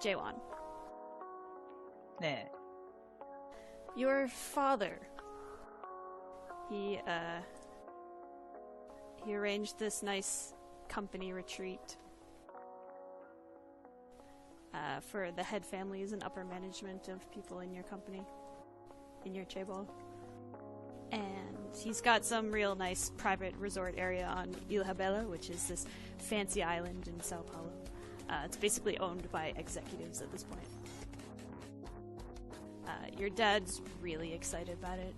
Jaewon. Nah. Your father. He arranged this nice company retreat for the head families and upper management of people in your company, in your chaebol. And he's got some real nice private resort area on Ilha Bela, which is this fancy island in Sao Paulo. It's basically owned by executives at this point. Your dad's really excited about it.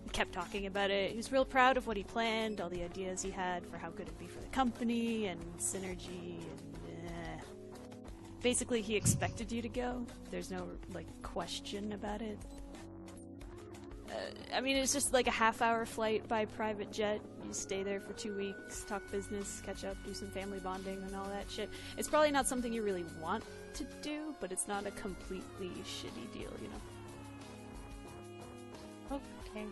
He kept talking about it. He was real proud of what he planned, all the ideas he had for how good it'd be for the company and synergy. And basically, he expected you to go. There's no question about it. I mean, it's just like a half-hour flight by private jet. You stay there for 2 weeks, talk business, catch up, do some family bonding and all that shit. It's probably not something you really want to do, but it's not a completely shitty deal, you know? Okay.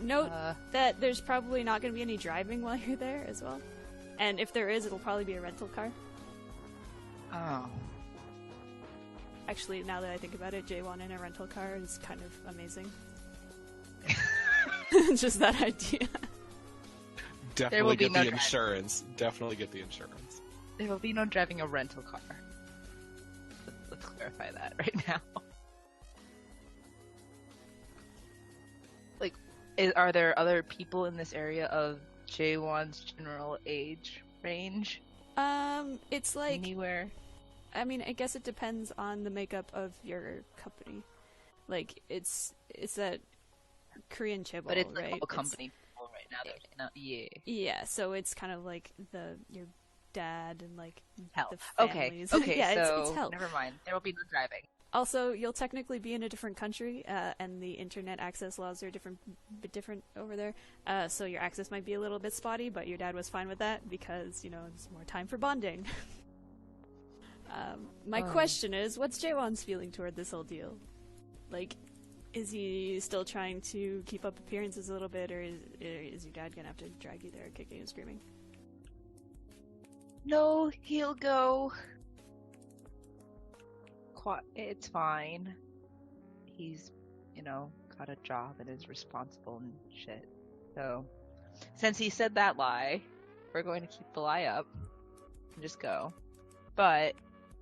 Note that there's probably not going to be any driving while you're there as well. And if there is, it'll probably be a rental car. Oh. Actually, now that I think about it, Jaewon in a rental car is kind of amazing. Just that idea. Definitely get the insurance. Definitely get the insurance. There will be no driving a rental car. Let's clarify that right now. Are there other people in this area of Jaewon's general age range? It's like anywhere. I mean, I guess it depends on the makeup of your company. Like, it's that Korean chaebol, but it's right? Like a company people right now. Yeah. Yeah, so it's kind of like your dad and like help. The families. Okay. Yeah, so it's help. Never mind. There will be no driving. Also, you'll technically be in a different country, and the internet access laws are different over there. So your access might be a little bit spotty, but your dad was fine with that because, you know, it's more time for bonding. My question is, what's Jaewon's feeling toward this whole deal? Like, is he still trying to keep up appearances a little bit, or is your dad gonna have to drag you there kicking and screaming? No, he'll go. It's fine. He's, got a job and is responsible and shit. So, since he said that lie, we're going to keep the lie up and just go. But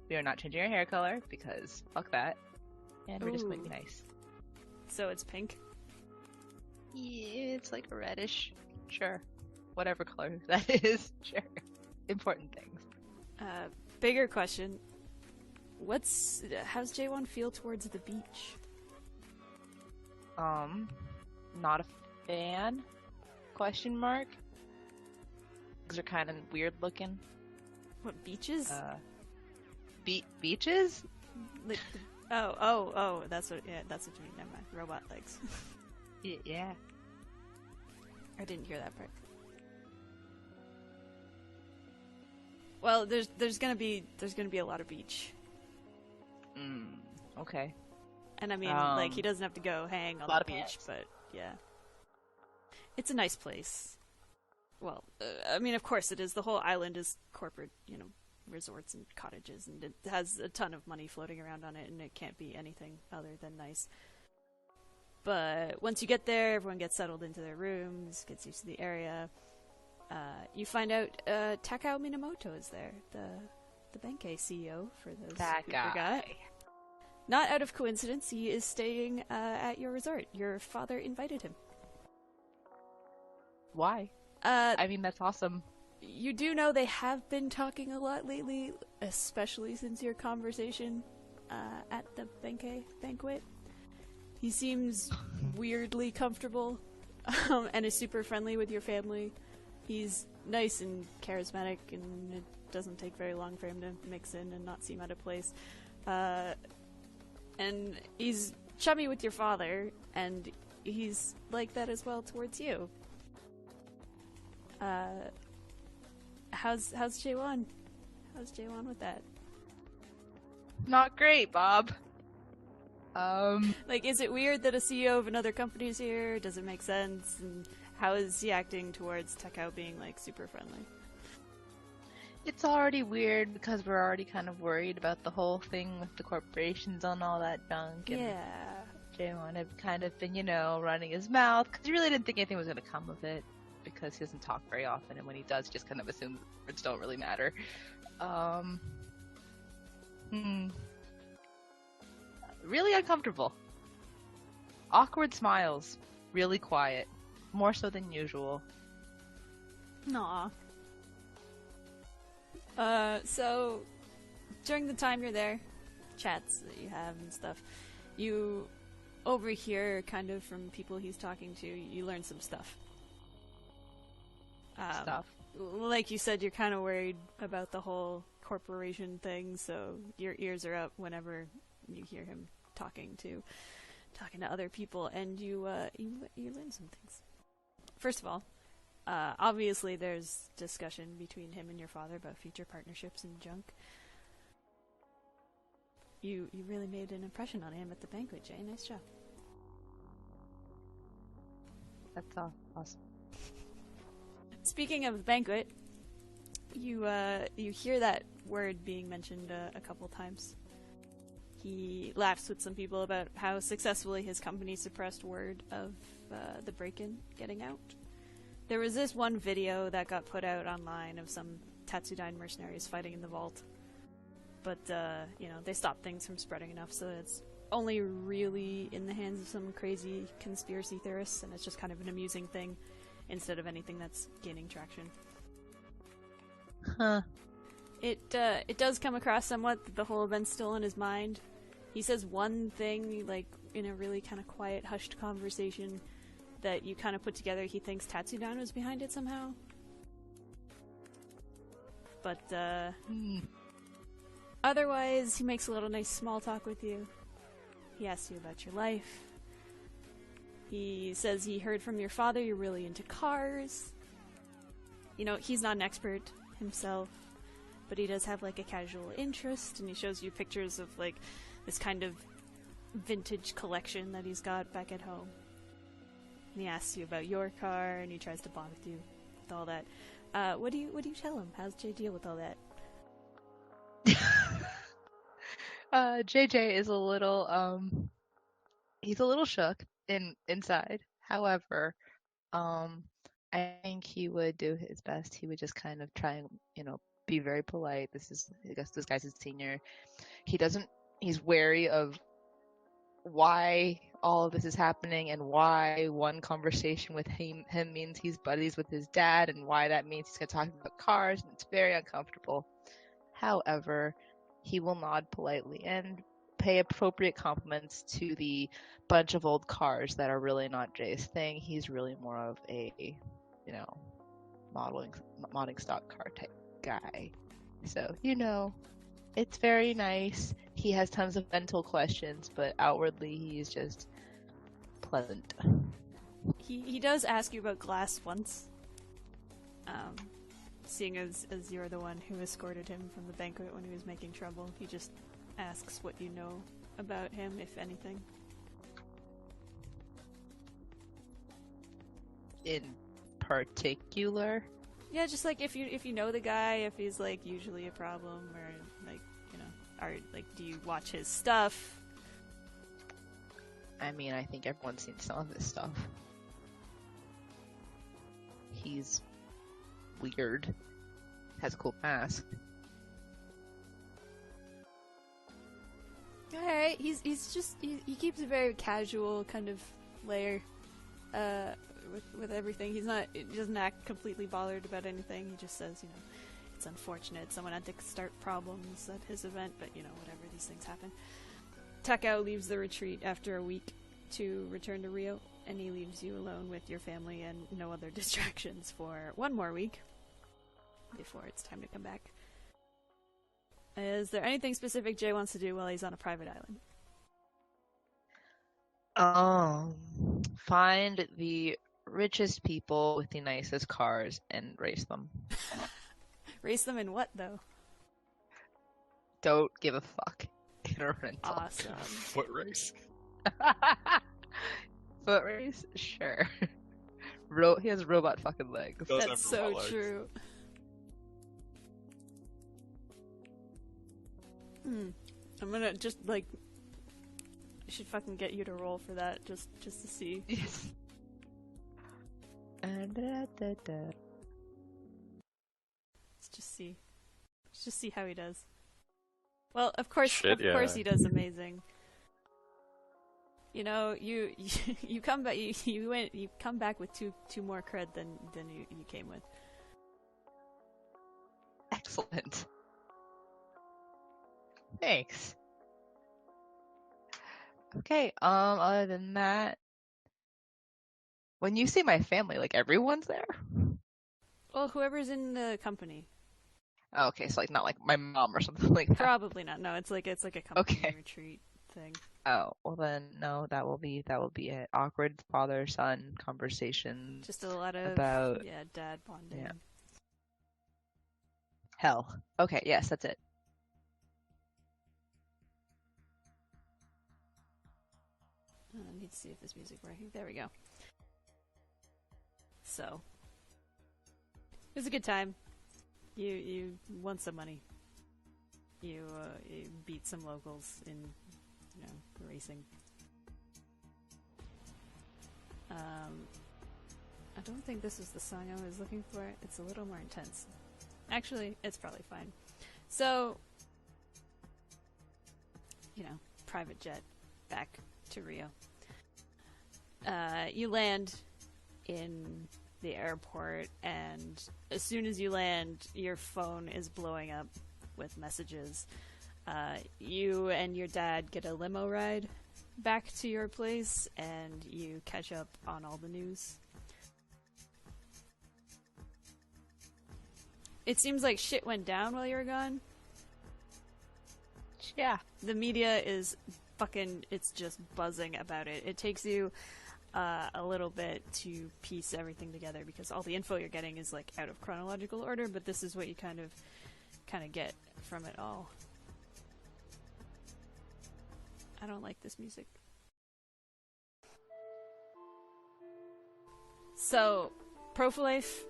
we are not changing our hair color because fuck that. And we're just going to be nice. So it's pink? Yeah, it's like a reddish. Sure. Whatever color that is. Sure. Important things. Bigger question. How's Jaewon feel towards the beach? Not a fan? Question mark? These are kind of weird looking. What, beaches? Beaches? Like oh, that's what you mean. Never mind. Robot legs. Yeah. I didn't hear that part. Well, there's gonna be a lot of beach. Okay. And I mean, he doesn't have to go hang on the beach, but yeah. It's a nice place. Well, I mean, of course it is. The whole island is corporate, resorts and cottages, and it has a ton of money floating around on it, and it can't be anything other than nice. But once you get there, everyone gets settled into their rooms, gets used to the area. You find out Takao Minamoto is there, the Benkei CEO, for those who forgot. Not out of coincidence, he is staying at your resort. Your father invited him. Why? I mean, that's awesome. You do know they have been talking a lot lately, especially since your conversation at the Benkei banquet. He seems weirdly comfortable and is super friendly with your family. He's nice and charismatic, and it doesn't take very long for him to mix in and not seem out of place. And he's chummy with your father, and he's like that as well towards you. How's Jaewon? How's Jaewon with that? Not great, Bob. Is it weird that a CEO of another company is here? Does it make sense? And how is he acting towards Takao being, super friendly? It's already weird because we're already kind of worried about the whole thing with the corporations and all that junk. And Yeah. Jaewon had kind of been, running his mouth because he really didn't think anything was going to come of it because he doesn't talk very often, and when he does, he just kind of assumes words don't really matter. Really uncomfortable. Awkward smiles. Really quiet. More so than usual. Aw. So, during the time you're there, chats that you have and stuff, you overhear kind of from people he's talking to, you learn some stuff. Like you said, you're kind of worried about the whole corporation thing, so your ears are up whenever you hear him talking to other people, and you learn some things. First of all, obviously there's discussion between him and your father about future partnerships and junk. You really made an impression on him at the banquet, Jay. Nice job. That's awesome. Speaking of the banquet, you hear that word being mentioned a couple times. He laughs with some people about how successfully his company suppressed word of the break-in getting out. There was this one video that got put out online of some Tatsudine mercenaries fighting in the vault. But, they stopped things from spreading enough, so it's only really in the hands of some crazy conspiracy theorists, and it's just kind of an amusing thing instead of anything that's gaining traction. Huh. It does come across somewhat that the whole event's still in his mind. He says one thing, like, in a really kind of quiet, hushed conversation that you kind of put together. He thinks Tatsudine was behind it somehow. But, otherwise, he makes a little nice small talk with you. He asks you about your life. He says he heard from your father you're really into cars. He's not an expert himself, but he does have, like, a casual interest, and he shows you pictures of, like, this kind of vintage collection that he's got back at home. And he asks you about your car, and he tries to bond with you with all that. What do you tell him? How's Jay deal with all that? JJ is a little, he's a little shook inside. However, I think he would do his best. He would just kind of try and, be very polite. I guess this guy's his senior. He's wary of why all of this is happening and why one conversation with him means he's buddies with his dad and why that means he's going to talk about cars, and it's very uncomfortable. However, he will nod politely and pay appropriate compliments to the bunch of old cars that are really not Jay's thing. He's really more of a, modding stock car type guy. So, it's very nice. He has tons of mental questions, but outwardly he's just pleasant. He does ask you about Glass once. Seeing as you're the one who escorted him from the banquet when he was making trouble, he just asks what you know about him, if anything. In particular? Yeah, just like if you know the guy, if he's like usually a problem, or like, or like, do you watch his stuff? I mean, I think everyone's seen some of his stuff. He's weird. Has a cool mask. Alright, he keeps a very casual kind of layer with everything. He doesn't act completely bothered about anything. He just says, it's unfortunate someone had to start problems at his event, but whatever, these things happen. Takao leaves the retreat after a week to return to Rio, and he leaves you alone with your family and no other distractions for one more week before it's time to come back. Is there anything specific Jay wants to do while he's on a private island? Find the richest people with the nicest cars and race them. Race them in what, though? Don't give a fuck. Get a rental. Awesome. Foot race. Foot race? Sure. He has robot fucking legs. That's so true. I'm gonna just, like... I should fucking get you to roll for that, just to see. Yes. Let's just see. Let's just see how he does. Well, of course he does amazing. You know, you come back. You come back with two more cred than you came with. Excellent. Thanks. Okay. Other than that, when you say my family, like everyone's there? Well, whoever's in the company. Oh, okay, so like not like my mom or something like that. Probably not. No, it's like a company retreat thing. Oh, well then no, that will be it. Awkward father-son conversations. Just a lot of about dad bonding. Yeah. Hell. Okay, yes, that's it. I need to see if this music working. There we go. So, it was a good time. You won some money. You beat some locals in, racing. I don't think this is the song I was looking for. It's a little more intense. Actually, it's probably fine. So, private jet back to Rio. You land in the airport, and as soon as you land, your phone is blowing up with messages. You and your dad get a limo ride back to your place, and you catch up on all the news. It seems like shit went down while you were gone. Yeah. The media is it's just buzzing about it. It takes you a little bit to piece everything together because all the info you're getting is like out of chronological order, but this is what you kind of get from it all. I don't like this music. So, Profilife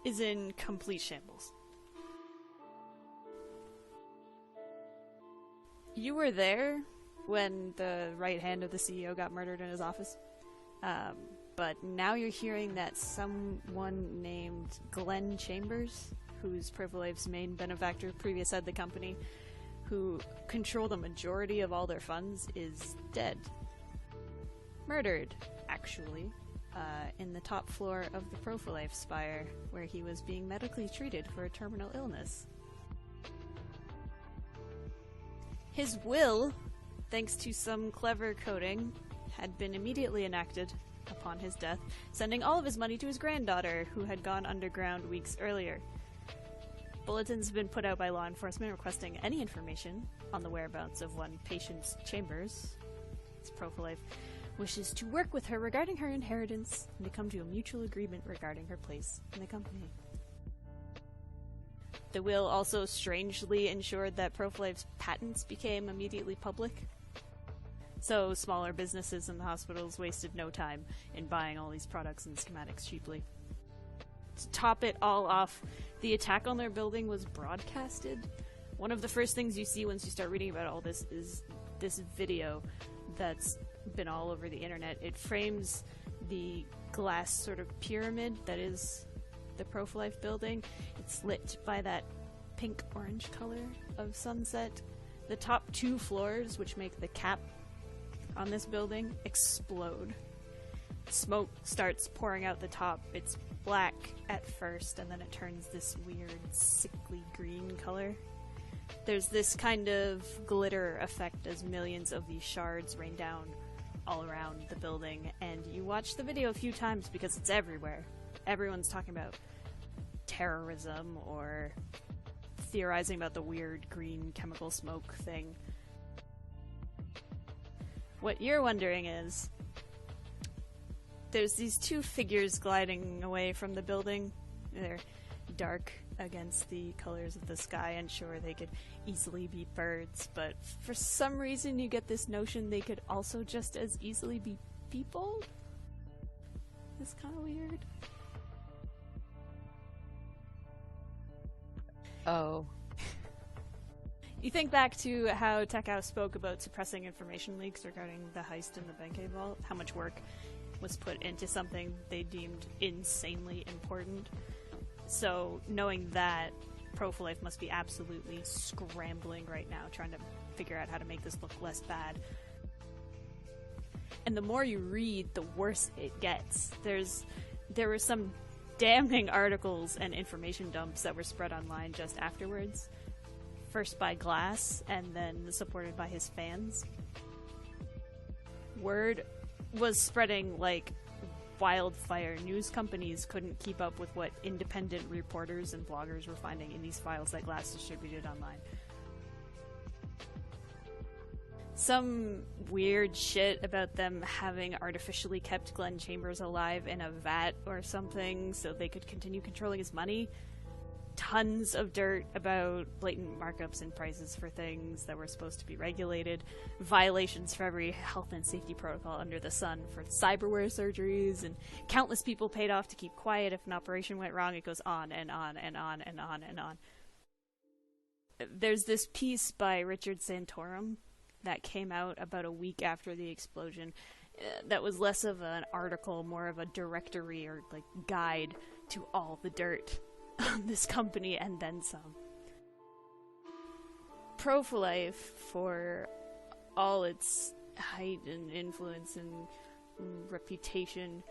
is in complete shambles. You were there when the right hand of the CEO got murdered in his office. But now you're hearing that someone named Glenn Chambers, who's Profilife's main benefactor, previous head of the company, who controlled the majority of all their funds, is dead. Murdered, actually, in the top floor of the Profilife Spire, where he was being medically treated for a terminal illness. His will, thanks to some clever coding, had been immediately enacted upon his death, sending all of his money to his granddaughter, who had gone underground weeks earlier. Bulletins have been put out by law enforcement requesting any information on the whereabouts of one Patience Chambers. His Profilife wishes to work with her regarding her inheritance and to come to a mutual agreement regarding her place in the company. The will also strangely ensured that Profilife's patents became immediately public. So smaller businesses and the hospitals wasted no time in buying all these products and schematics cheaply. To top it all off, the attack on their building was broadcasted. One of the first things you see once you start reading about all this is this video that's been all over the internet. It frames the glass sort of pyramid that is the Profilife building. It's lit by that pink-orange color of sunset. The top 2 floors, which make the cap on this building, explode. Smoke starts pouring out the top. It's black at first, and then it turns this weird, sickly green color. There's this kind of glitter effect as millions of these shards rain down all around the building, and you watch the video a few times because it's everywhere. Everyone's talking about terrorism or theorizing about the weird green chemical smoke thing. What you're wondering is, there's these 2 figures gliding away from the building. They're dark against the colors of the sky, and sure, they could easily be birds, but for some reason you get this notion they could also just as easily be people? It's kind of weird. Oh. You think back to how Tekau spoke about suppressing information leaks regarding the heist in the Benkei vault, how much work was put into something they deemed insanely important. So, knowing that, Pro-for-Life must be absolutely scrambling right now, trying to figure out how to make this look less bad. And the more you read, the worse it gets. There were some damning articles and information dumps that were spread online just afterwards. First by Glass, and then supported by his fans. Word was spreading like wildfire. News companies couldn't keep up with what independent reporters and bloggers were finding in these files that Glass distributed online. Some weird shit about them having artificially kept Glenn Chambers alive in a vat or something so they could continue controlling his money. Tons of dirt about blatant markups in prices for things that were supposed to be regulated, violations for every health and safety protocol under the sun for cyberware surgeries, and countless people paid off to keep quiet if an operation went wrong. It goes on and on and on and on and on. There's this piece by Richard Santorum that came out about a week after the explosion that was less of an article, more of a directory or like guide to all the dirt on this company and then some. Pro-for-Life, for all its height and influence and reputation,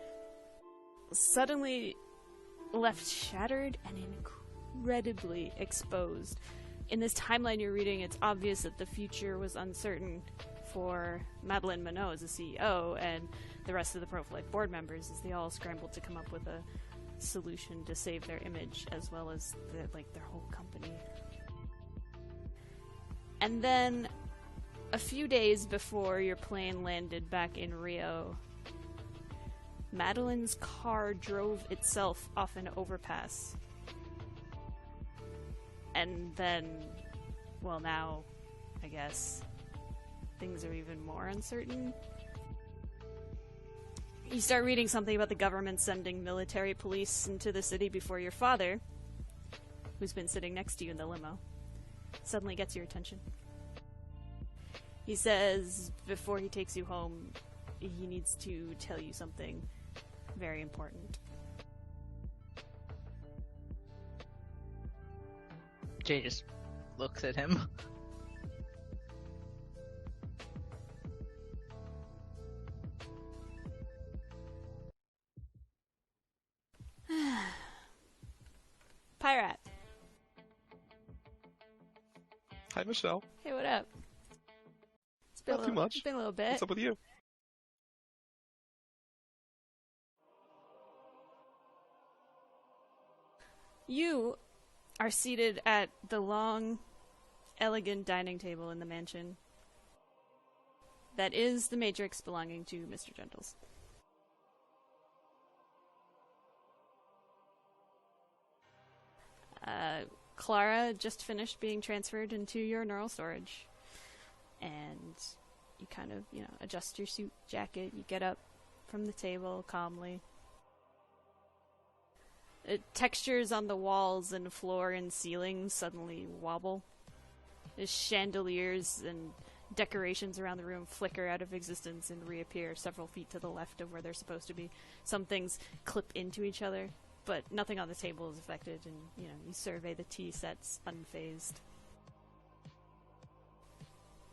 suddenly left shattered and incredibly exposed. In this timeline you're reading, it's obvious that the future was uncertain for Madeleine Monod as the CEO and the rest of the Pro-for-Life board members as they all scrambled to come up with a solution to save their image as well as their whole company. And then a few days before your plane landed back in Rio, Madeleine's car drove itself off an overpass. And then, well, now, I guess, things are even more uncertain. You start reading something about the government sending military police into the city before your father, who's been sitting next to you in the limo, suddenly gets your attention. He says before he takes you home, he needs to tell you something very important. Jay just looks at him. Pirate. Hi, Michelle. Hey, what up? It's been Not too much. It's been a little bit. What's up with you? You are seated at the long, elegant dining table in the mansion that is the Matrix belonging to Mr. Gentles. Clara just finished being transferred into your neural storage. And you kind of, adjust your suit jacket. You get up from the table calmly. Textures on the walls and floor and ceiling suddenly wobble. The chandeliers and decorations around the room flicker out of existence and reappear several feet to the left of where they're supposed to be. Some things clip into each other, but nothing on the table is affected, and, you survey the tea sets unfazed.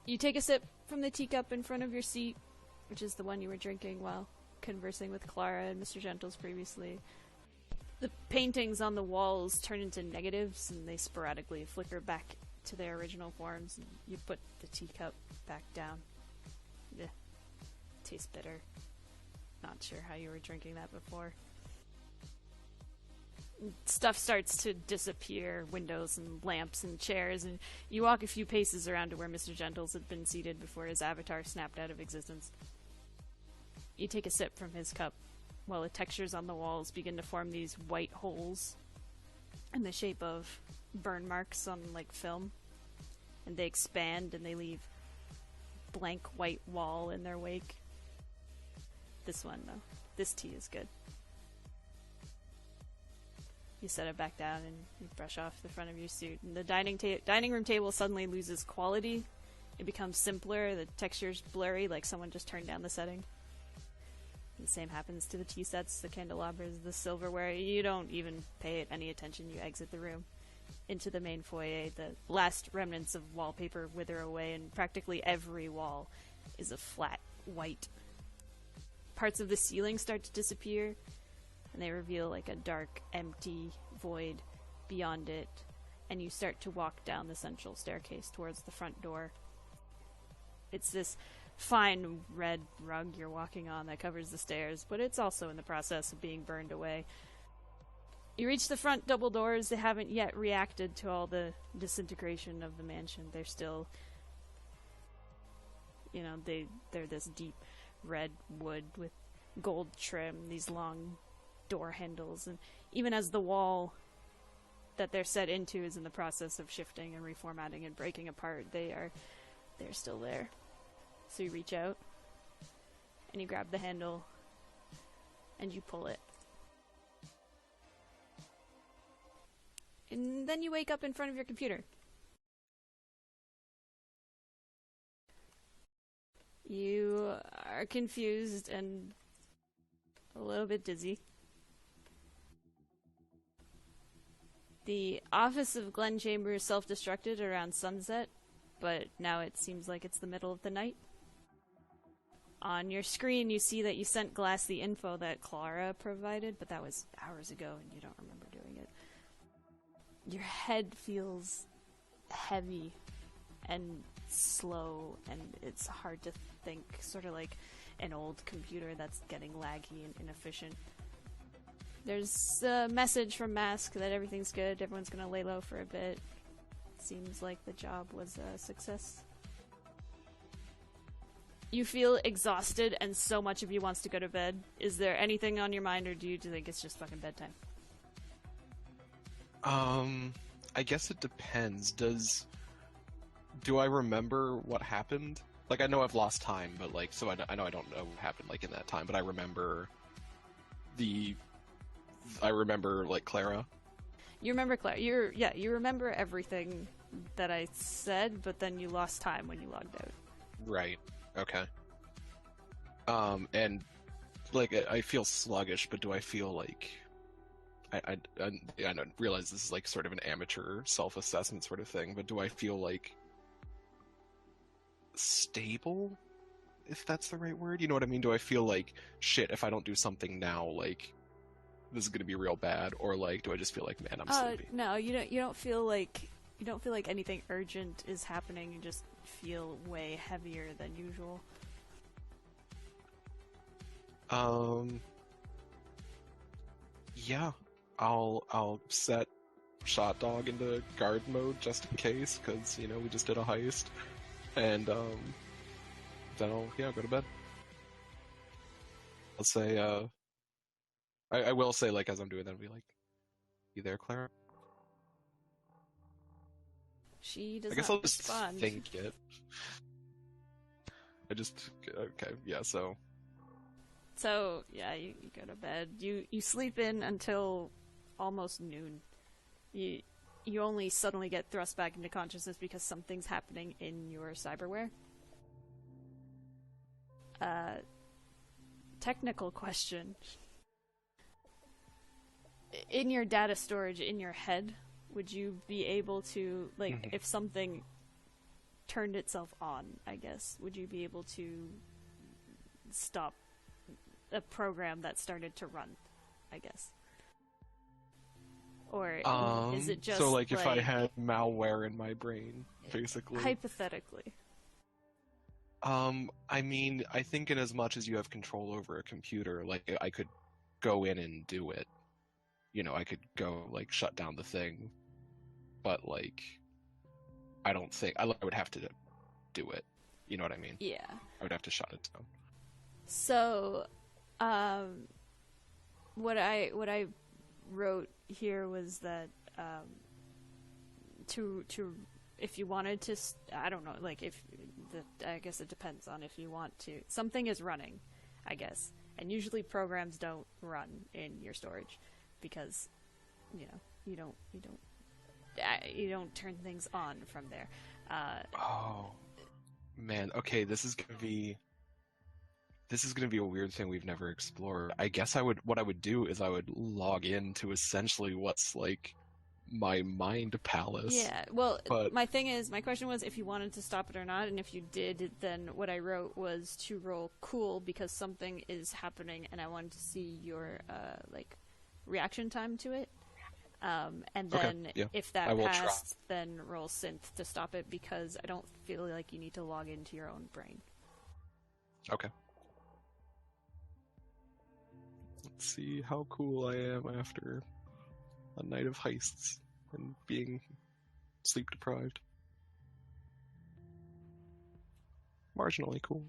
You take a sip from the teacup in front of your seat, which is the one you were drinking while conversing with Clara and Mr. Gentles previously. The paintings on the walls turn into negatives, and they sporadically flicker back to their original forms, and you put the teacup back down. Yeah. Tastes bitter. Not sure how you were drinking that before. Stuff starts to disappear, windows and lamps and chairs, and you walk a few paces around to where Mr. Gentles had been seated before his avatar snapped out of existence. You take a sip from his cup, while the textures on the walls begin to form these white holes in the shape of burn marks on, film. And they expand and they leave blank white wall in their wake. This one, though. This tea is good. You set it back down and you brush off the front of your suit. And the dining room table suddenly loses quality. It becomes simpler. The texture's blurry, like someone just turned down the setting. The same happens to the tea sets, the candelabras, the silverware. You don't even pay it any attention. You exit the room into the main foyer. The last remnants of wallpaper wither away, and practically every wall is a flat white. Parts of the ceiling start to disappear, and they reveal like a dark, empty void beyond it. And you start to walk down the central staircase towards the front door. It's this fine red rug you're walking on that covers the stairs, but it's also in the process of being burned away. You reach the front double doors. They haven't yet reacted to all the disintegration of the mansion. They're still, they're this deep red wood with gold trim, these long door handles, and even as the wall that they're set into is in the process of shifting and reformatting and breaking apart, they're still there. So you reach out and you grab the handle and you pull it. And then you wake up in front of your computer. You are confused and a little bit dizzy. The office of Glen Chambers self-destructed around sunset, but now it seems like it's the middle of the night. On your screen, you see that you sent Glass the info that Clara provided, but that was hours ago and you don't remember doing it. Your head feels heavy and slow, and it's hard to think, sort of like an old computer that's getting laggy and inefficient. There's a message from Mask that everything's good, everyone's gonna lay low for a bit. Seems like the job was a success. You feel exhausted and so much of you wants to go to bed. Is there anything on your mind, or do you think it's just fucking bedtime? I guess it depends. Do I remember what happened? Like, I know I've lost time, but like, so I know I don't know what happened like in that time, but I remember like Clara. You remember Clara. You remember everything that I said, but then you lost time when you logged out. Right. Okay. And like I feel sluggish, but do I feel like I don't realize this is like sort of an amateur self-assessment sort of thing, but do I feel like stable, if that's the right word? You know what I mean? Do I feel like shit if I don't do something now, like this is gonna be real bad, or like do I just feel like, man, I'm sleepy? No, you don't feel like anything urgent is happening. You just feel way heavier than usual. Yeah, I'll set Shot Dog into guard mode just in case, because we just did a heist, and then I'll go to bed. I'll say I will say, like, as I'm doing that, I'll be like, "You there, Clara?" She does I guess not I'll just respond. think it. Okay, yeah, so yeah, you go to bed. You sleep in until almost noon. You only suddenly get thrust back into consciousness because something's happening in your cyberware. Technical question. In your data storage in your head, would you be able to, like, if something turned itself on, I guess, would you be able to stop a program that started to run, I guess? Or is it just so like if I had malware in my brain, basically? Hypothetically. I mean, I think in as much as you have control over a computer, like, I could go in and do it. I could go, like, shut down the thing, but, like, I don't think I would have to do it. You know what I mean? Yeah. I would have to shut it down. So, what I wrote here was that to if you wanted to, I don't know, like, I guess it depends on if you want to. Something is running, I guess, and usually programs don't run in your storage because you don't turn things on from there. Oh man, okay, this is gonna be a weird thing we've never explored. I guess what I would do is I would log into essentially what's like my mind palace. Yeah, well, but my question was if you wanted to stop it or not, and if you did, then what I wrote was to roll cool because something is happening, and I wanted to see your reaction time to it. And then if that passed, then roll synth to stop it because I don't feel like you need to log into your own brain. Okay. Let's see how cool I am after a night of heists and being sleep deprived. Marginally cool.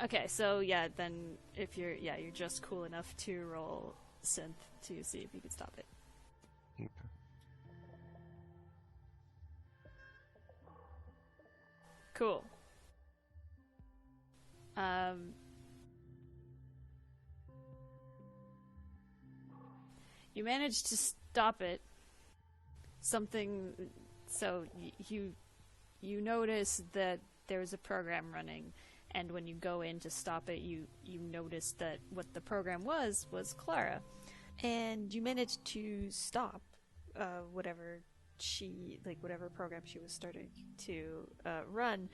Okay, so then if you're just cool enough to roll synth to see if you can stop it. Okay. Cool. You managed to stop it. So you notice that there was a program running, and when you go in to stop it, you notice that what the program was Clara, and you managed to stop whatever program she was starting to run.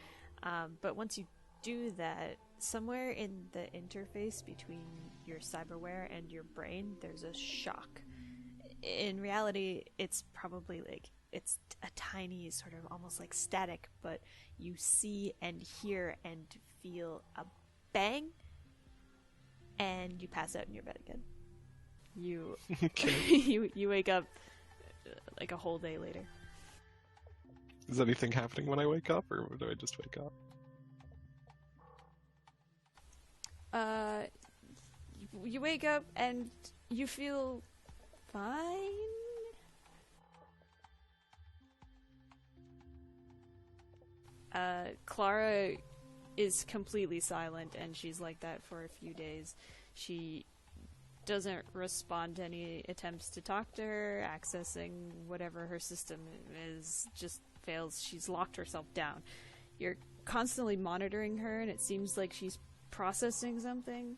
But once you do that, somewhere in the interface between your cyberware and your brain, there's a shock. In reality, it's probably it's a tiny sort of almost like static, but you see and hear and feel a bang, and you pass out in your bed again. You you wake up like a whole day later. Is anything happening when I wake up, or do I just wake up? You wake up and you feel fine. Clara is completely silent, and she's like that for a few days. She doesn't respond to any attempts to talk to her. Accessing whatever her system is just fails. She's locked herself down. You're constantly monitoring her, and it seems like she's processing something.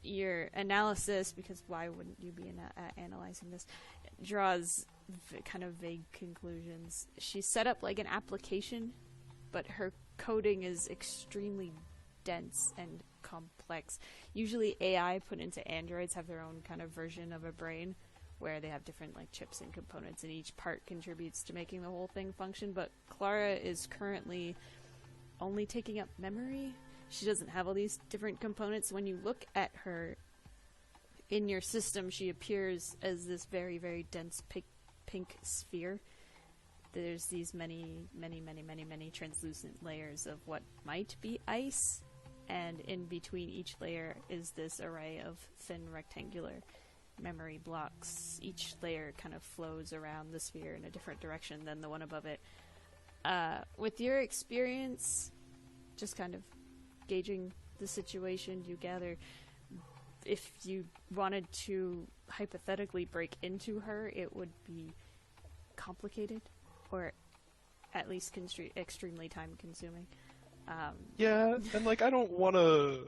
Your analysis, because why wouldn't you be analyzing this, draws kind of vague conclusions. She set up like an application, but her coding is extremely dense and complex. Usually AI put into androids have their own kind of version of a brain where they have different like chips and components, and each part contributes to making the whole thing function. But Clara is currently only taking up memory. She doesn't have all these different components. When you look at her in your system, she appears as this very, very dense pink sphere. There's these many translucent layers of what might be ice, and in between each layer is this array of thin rectangular memory blocks. Each layer kind of flows around the sphere in a different direction than the one above it. With your experience, just kind of gauging the situation, you gather if you wanted to hypothetically break into her, it would be complicated, or at least extremely time consuming. Yeah, and I don't want to,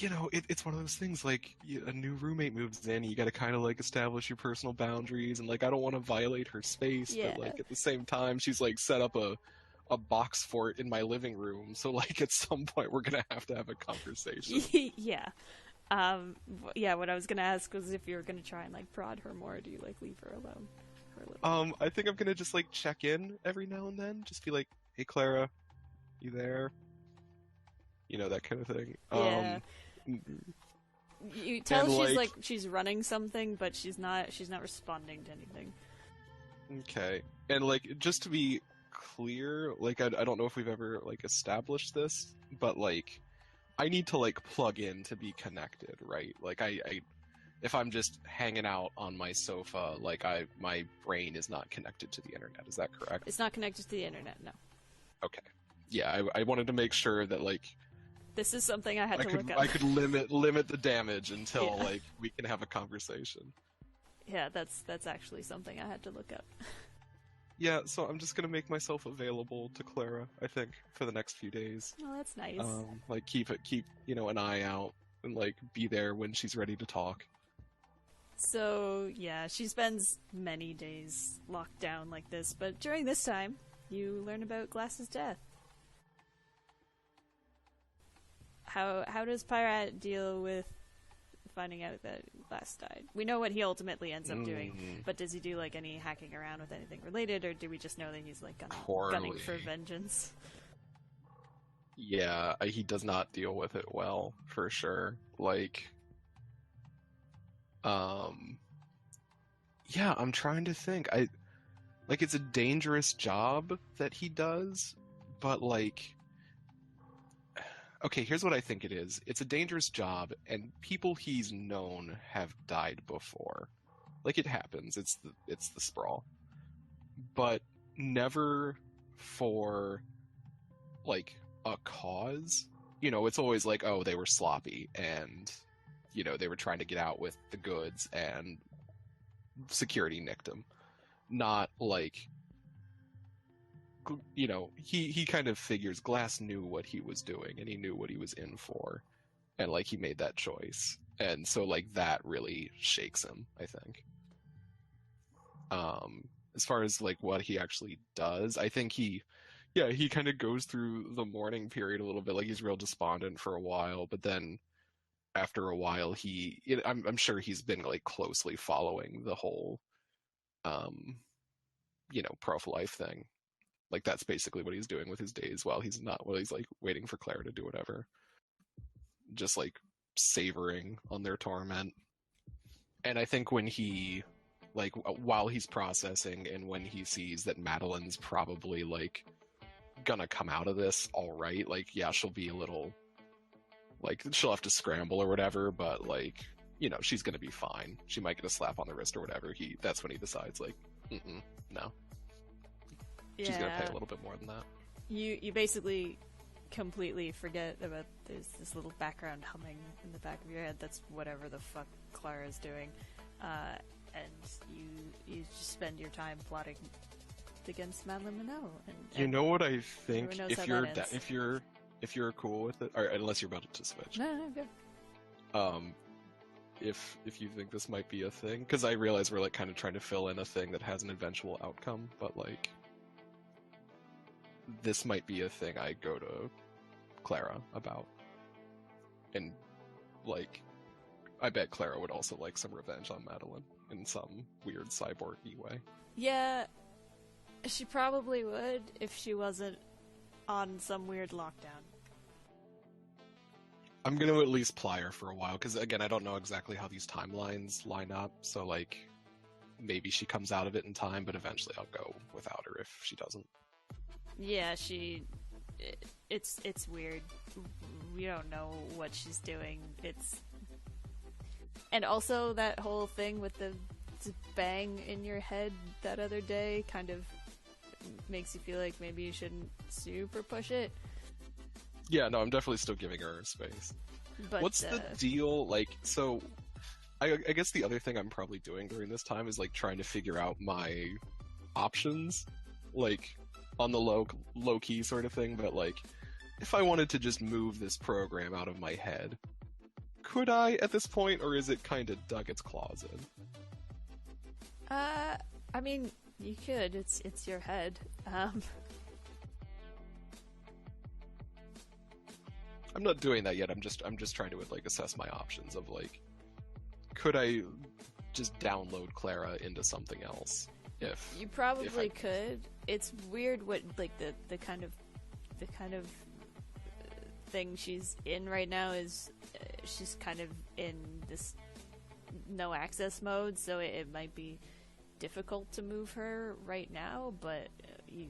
it's one of those things, a new roommate moves in, you gotta kind of, establish your personal boundaries, and, I don't want to violate her space, yeah. But, at the same time, she's, set up a box fort in my living room, so, at some point, we're gonna have a conversation. Yeah. What I was gonna ask was if you were gonna try and, prod her more, or do you, leave her alone for a little? I think I'm gonna just, check in every now and then, just be like, hey, Clara, you there? That kind of thing. Yeah. You tell she's running something, but she's not responding to anything. Okay. And just to be clear, I don't know if we've ever established this, but I need to plug in to be connected, right? I if I'm just hanging out on my sofa, my brain is not connected to the internet. Is that correct? It's not connected to the internet, no. Okay. yeah, I wanted to make sure that like this is something I had to look up. I could limit the damage until like we can have a conversation. Yeah, that's actually something I had to look up. Yeah, so I'm just gonna make myself available to Clara, I think, for the next few days. Oh, that's nice. Like keep an eye out and like be there when she's ready to talk. So yeah, she spends many days locked down like this, but during this time, you learn about Glass's death. How does Pyrat deal with finding out that Glass died? We know what he ultimately ends up doing, but does he do like any hacking around with anything related, or do we just know that he's like gunning for vengeance? Yeah, he does not deal with it well, for sure. Like, yeah, I'm trying to think. It's a dangerous job that he does, but like, okay, here's what I think it is. It's a dangerous job, and people he's known have died before. Like, it happens. It's the sprawl. But never for, like, a cause. You know, it's always like, oh, they were sloppy, and, you know, they were trying to get out with the goods, and security nicked them. Not, like, you know, he kind of figures Glass knew what he was doing, and he knew what he was in for, and like he made that choice, and so like that really shakes him, I think. As far as like what he actually does, I think he kind of goes through the mourning period a little bit, like he's real despondent for a while, but then after a while I'm sure he's been like closely following the whole you know, pro-life thing. Like, that's basically what he's doing with his days while he's like waiting for Clara to do whatever. Just like savoring on their torment. And I think when he, like, while he's processing and when he sees that Madeline's probably like gonna come out of this all right, like, yeah, she'll be a little, like, she'll have to scramble or whatever, but like, you know, she's gonna be fine. She might get a slap on the wrist or whatever. That's when he decides, like, no. Yeah. She's gonna pay a little bit more than that. You basically completely forget about there's this little background humming in the back of your head that's whatever the fuck Clara's doing, and you just spend your time plotting against Madeline Monroe. And you know what I think? If you're cool with it, or unless you're about to switch. No, go. If you think this might be a thing, because I realize we're like kind of trying to fill in a thing that has an eventual outcome, but like, this might be a thing I go to Clara about. And, like, I bet Clara would also like some revenge on Madeline in some weird cyborg-y way. Yeah, she probably would if she wasn't on some weird lockdown. I'm gonna at least ply her for a while, because again, I don't know exactly how these timelines line up, so like, maybe she comes out of it in time, but eventually I'll go without her if she doesn't. Yeah, it's weird. We don't know what she's doing. And also that whole thing with the bang in your head that other day kind of makes you feel like maybe you shouldn't super push it. Yeah, no, I'm definitely still giving her space. But, what's the deal? Like, so, I guess the other thing I'm probably doing during this time is like trying to figure out my options, like, on the low key sort of thing, but like, if I wanted to just move this program out of my head, could I at this point, or is it kind of dug its claws in? I mean, you could. It's your head. I'm not doing that yet. I'm just trying to like assess my options of like, could I just download Clara into something else? If you probably could. It's weird what like the kind of thing she's in right now is she's kind of in this no access mode, so it might be difficult to move her right now. But you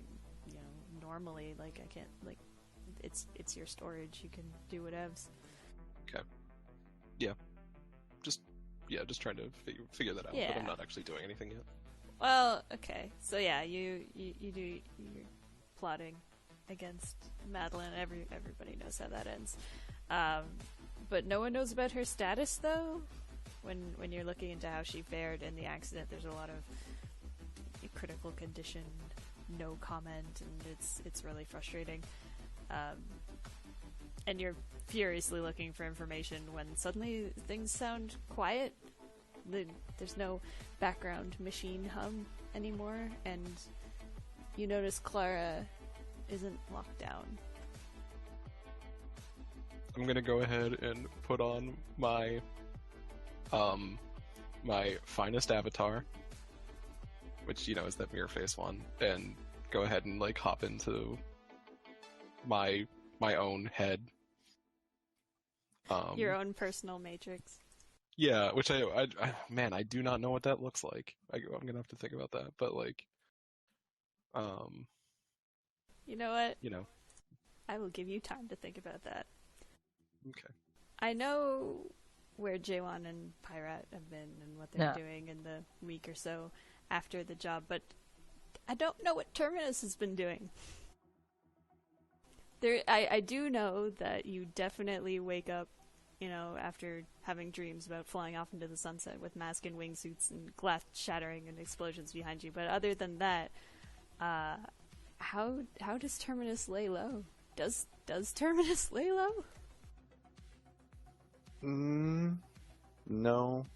know, normally, like, I can't, like, it's your storage. You can do whatevs. Okay. Yeah. Just trying to figure that out. Yeah. But I'm not actually doing anything yet. Well, okay. So yeah, you do your plotting. against Madeline. Everybody knows how that ends. But no one knows about her status, though. When you're looking into how she fared in the accident, there's a lot of critical condition, no comment, and it's really frustrating. And you're furiously looking for information when suddenly things sound quiet. There's no background machine hum anymore, and you notice Clara isn't locked down. I'm gonna go ahead and put on my my finest avatar, which is that mirror face one, and go ahead and like hop into my own head. Your own personal matrix. Yeah, which I do not know what that looks like. I'm gonna have to think about that, but like, you know what? I will give you time to think about that. Okay. I know where Jaewon and Pyrat have been and what they're doing in the week or so after the job, but I don't know what Terminus has been doing. I do know that you definitely wake up, after having dreams about flying off into the sunset with mask and wingsuits and glass shattering and explosions behind you. But other than that, how does Terminus lay low? Does Terminus lay low? No.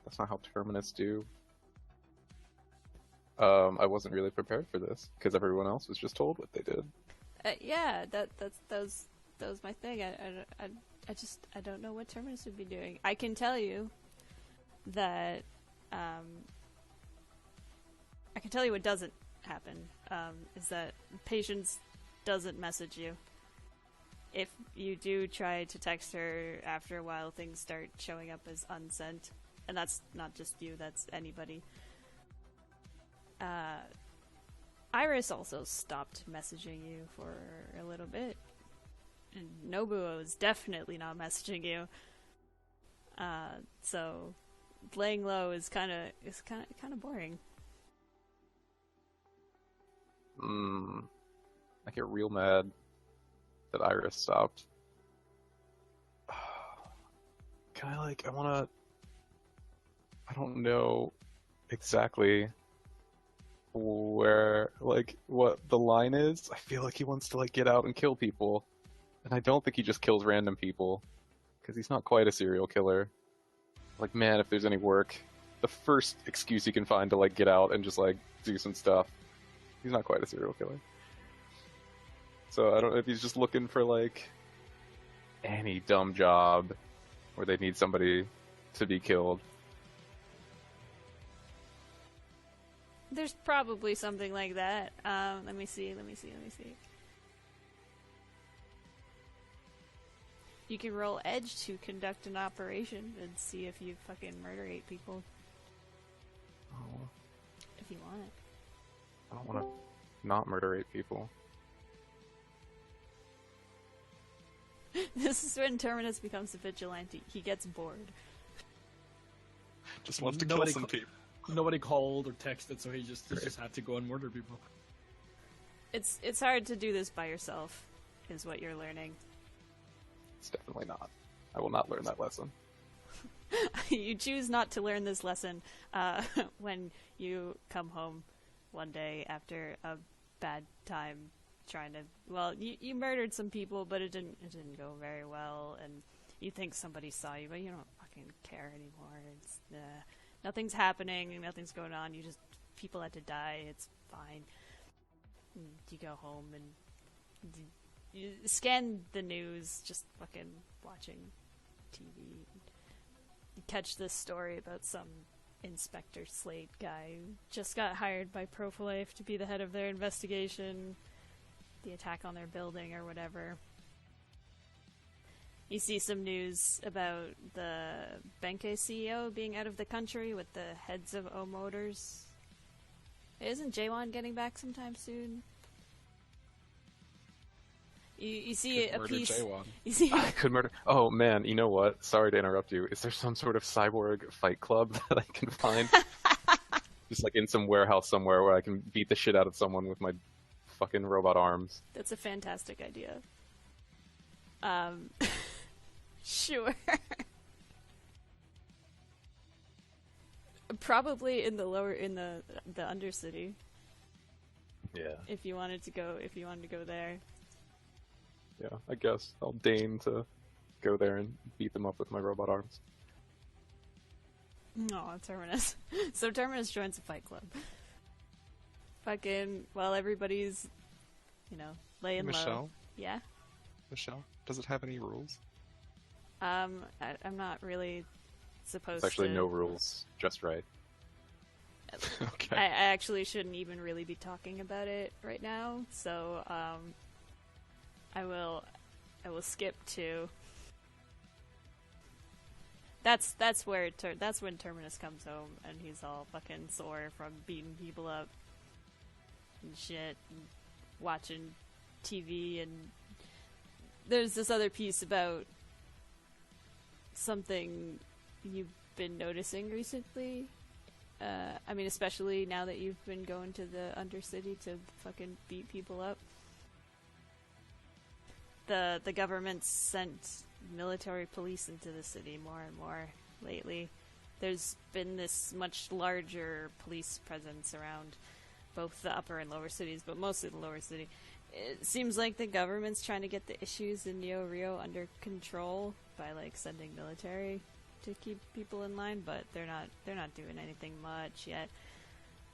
That's not how Terminus do. I wasn't really prepared for this, because everyone else was just told what they did. Yeah, that was my thing. I don't know what Terminus would be doing. I can tell you that I can tell you what doesn't happen. Is that Patience doesn't message you. If you do try to text her after a while, things start showing up as unsent, and that's not just you. That's anybody. Iris also stopped messaging you for a little bit. And Nobuo is definitely not messaging you. So laying low is kind of boring. I get real mad that Iris stopped. I don't know exactly where, what the line is. I feel like he wants to, get out and kill people. And I don't think he just kills random people, because he's not quite a serial killer. Man, if there's any work, the first excuse he can find to, get out and just, do some stuff. He's not quite a serial killer. So I don't know if he's just looking for, any dumb job where they need somebody to be killed. There's probably something like that. Let me see. You can roll Edge to conduct an operation and see if you fucking murder 8 people. Oh. If you want it. I don't want to not murder 8 people. This is when Terminus becomes a vigilante. He gets bored. Just wants to kill some people. Nobody called or texted, so he just had to go and murder people. It's hard to do this by yourself, is what you're learning. It's definitely not. I will not learn that lesson. You choose not to learn this lesson when you come home one day after a bad time trying to... Well, you murdered some people, but it didn't go very well, and you think somebody saw you, but you don't fucking care anymore. It's nothing's happening, nothing's going on. People had to die. It's fine. And you go home and you scan the news, just fucking watching TV. You catch this story about some Inspector Slate guy who just got hired by Profilife to be the head of their investigation, the attack on their building or whatever. You see some news about the Benkei CEO being out of the country with the heads of O Motors. Isn't Jaewon getting back sometime soon? You see a piece. Jaewon. You see. I could murder. Oh man, you know what? Sorry to interrupt you. Is there some sort of cyborg fight club that I can find? Just in some warehouse somewhere where I can beat the shit out of someone with my fucking robot arms. That's a fantastic idea. Sure. Probably in the Undercity. Yeah. If you wanted to go there. Yeah, I guess I'll deign to go there and beat them up with my robot arms. Oh, Terminus. So Terminus joins a fight club. Fucking, while everybody's, laying Michelle? low. Yeah? Michelle, does it have any rules? I'm not really supposed It's actually to... no rules, just right. Okay. I actually shouldn't even really be talking about it right now, so, I will skip to... That's when Terminus comes home and he's all fucking sore from beating people up and shit and watching TV, and there's this other piece about something you've been noticing recently. I mean, especially now that you've been going to the Undercity to fucking beat people up. The government's sent military police into the city more and more lately. There's been this much larger police presence around both the upper and lower cities, but mostly the lower city. It seems like the government's trying to get the issues in Neo Rio under control by sending military to keep people in line, but they're not doing anything much yet.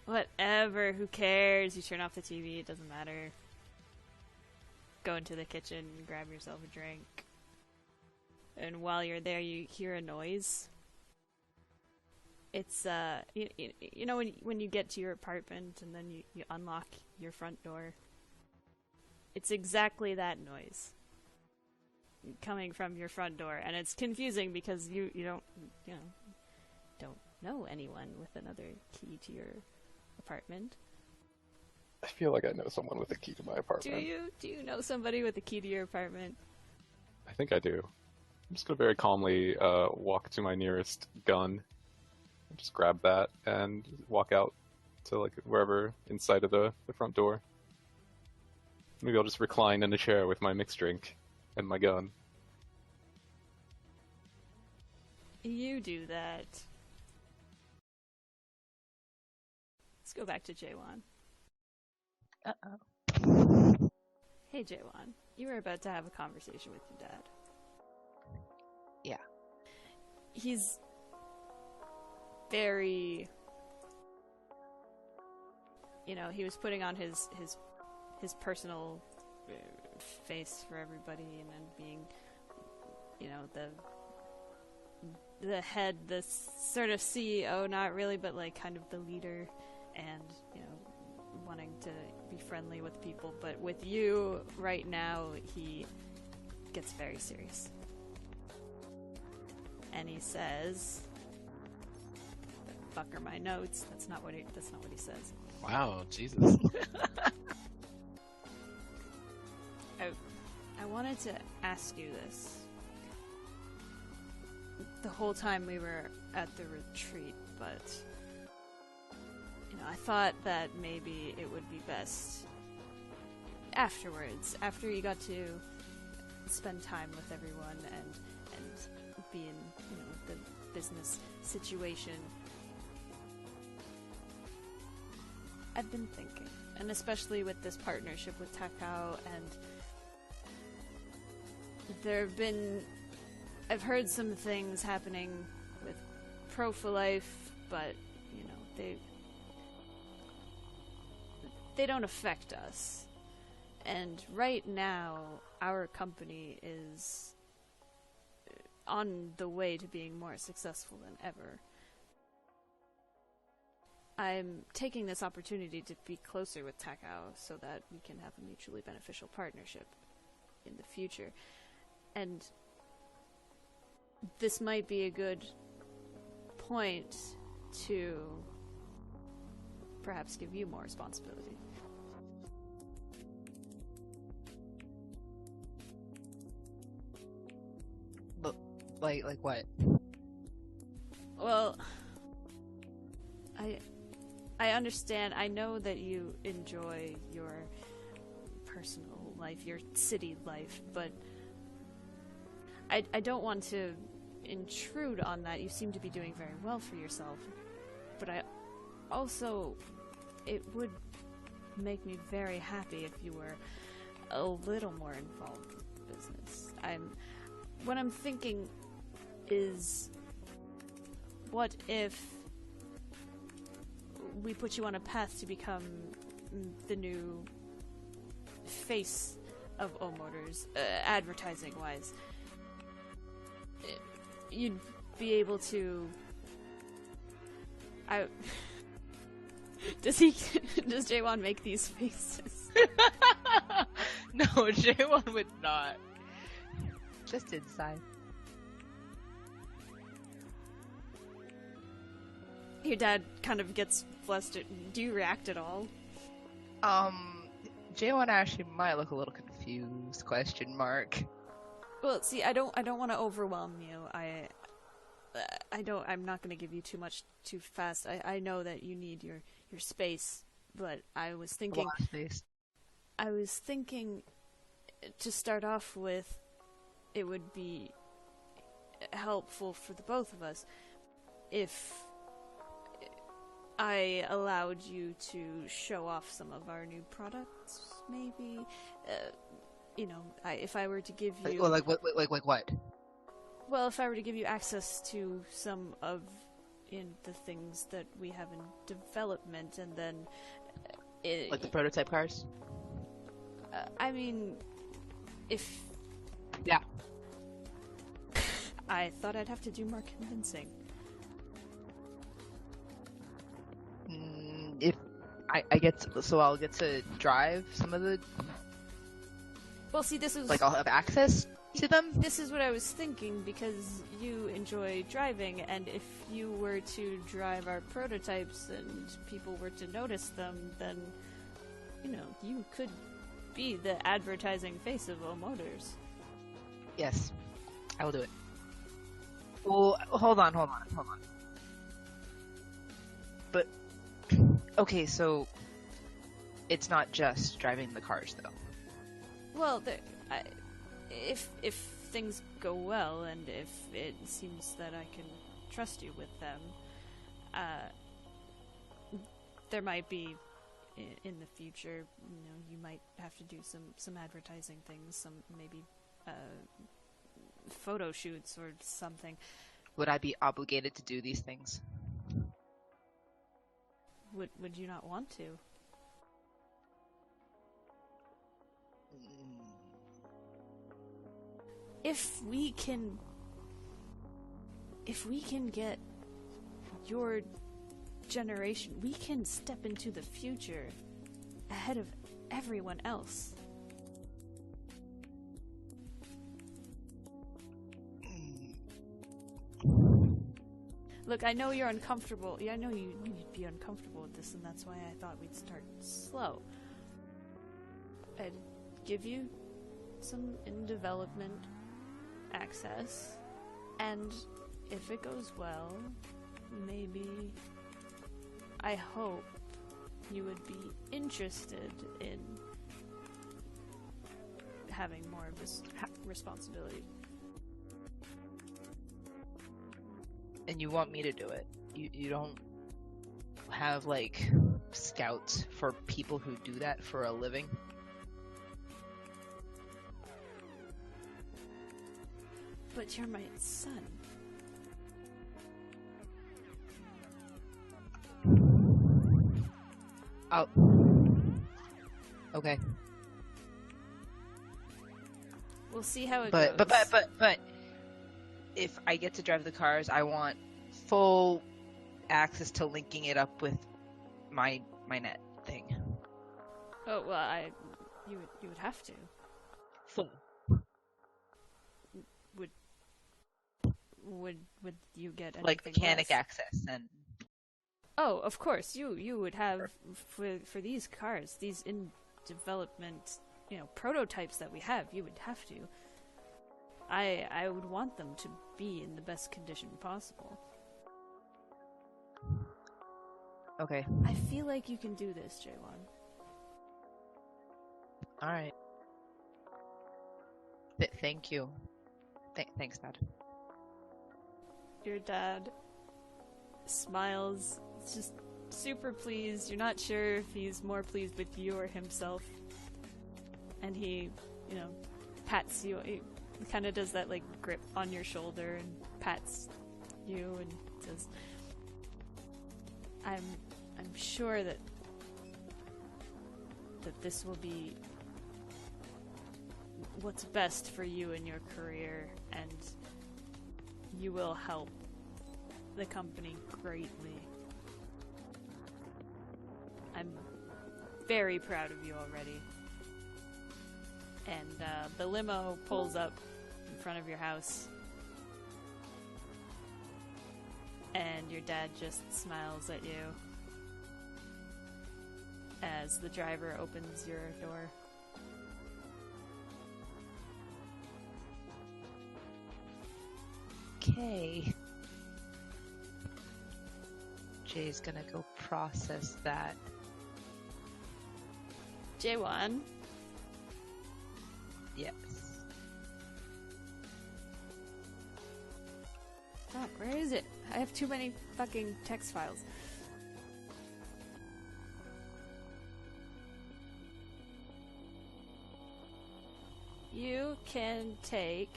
Whatever, who cares? You turn off the TV, it doesn't matter. Go into the kitchen, grab yourself a drink. And while you're there, you hear a noise. It's, you know when you get to your apartment and then you unlock your front door? It's exactly that noise. Coming from your front door. And it's confusing because you don't know anyone with another key to your apartment. I feel like I know someone with a key to my apartment. Do you know somebody with a key to your apartment? I think I do. I'm just gonna very calmly walk to my nearest gun, just grab that, and walk out to wherever inside of the front door. Maybe I'll just recline in a chair with my mixed drink and my gun. You do that. Let's go back to Jaewon. Uh-oh. Hey Jaewon, you were about to have a conversation with your dad. Yeah. He's very... he was putting on his personal face for everybody, and then being, the head, the sort of CEO, not really, but kind of the leader, and, wanting to be friendly with people. But with you, right now, he gets very serious. And he says, "Fuck are my notes." That's not what he says. Wow, Jesus. I wanted to ask you this the whole time we were at the retreat, but I thought that maybe it would be best afterwards, after you got to spend time with everyone and be in the business situation. I've been thinking, and especially with this partnership with Takao, and I've heard some things happening with Pro-for-Life, but they don't affect us. And right now, our company is on the way to being more successful than ever. I'm taking this opportunity to be closer with Takao so that we can have a mutually beneficial partnership in the future. And this might be a good point to perhaps give you more responsibility. But, like what? Well, I understand. I know that you enjoy your personal life, your city life, but I don't want to intrude on that. You seem to be doing very well for yourself, but I also, it would make me very happy if you were a little more involved with the business. What I'm thinking is, what if we put you on a path to become the new face of O Motors, advertising-wise? You'd be able to... Does Jaewon make these faces? No, Jaewon would not. Just inside. Your dad kind of gets flustered. Do you react at all? Jaewon actually might look a little confused, question mark. Well, see, I don't want to overwhelm you. I'm not going to give you too much too fast. I know that you need your space, but I was thinking... A lot of space. I was thinking, to start off with, it would be helpful for the both of us if I allowed you to show off some of our new products, maybe. If I were to give you... Like what? Well, if I were to give you access to some of the things that we have in development, and then... like the prototype cars? I mean, if... Yeah. I thought I'd have to do more convincing. If I get to, so I'll get to drive some of the... Well, see, this is... Like, I'll have access to them? This is what I was thinking, because you enjoy driving, and if you were to drive our prototypes and people were to notice them, then, you could be the advertising face of O Motors. Yes, I will do it. Well, hold on. But, okay, so it's not just driving the cars, though. Well, if things go well, and if it seems that I can trust you with them, there might be, in the future, you might have to do some advertising things, some maybe photo shoots or something. Would I be obligated to do these things? Would you not want to? If we can get your generation, we can step into the future ahead of everyone else. Look, I know you're uncomfortable. Yeah, I know you'd be uncomfortable with this, and that's why I thought we'd start slow. I'd give you some in-development access, and if it goes well, maybe, I hope you would be interested in having more of this responsibility. And you want me to do it? You don't have, like, scouts for people who do that for a living? But you're my son. Oh. Okay. We'll see how it goes. But if I get to drive the cars, I want full access to linking it up with my net thing. Oh well, you would have to. Full. Would you get anything like mechanic less? access and? Oh, of course. You would have for these cars, these in development, prototypes that we have. You would have to. I would want them to be in the best condition possible. Okay. I feel like you can do this, Jaewon. All right. Thank you. Thanks, Dad. Your dad smiles, just super pleased. You're not sure if he's more pleased with you or himself. And he, pats you. He kind of does that, like, grip on your shoulder and pats you and says, I'm sure that this will be what's best for you in your career, and you will help the company greatly. I'm very proud of you already. And the limo pulls up in front of your house, and your dad just smiles at you as the driver opens your door. Okay. Jay's gonna go process that. J1. Yes. Fuck, where is it? I have too many fucking text files. You can take...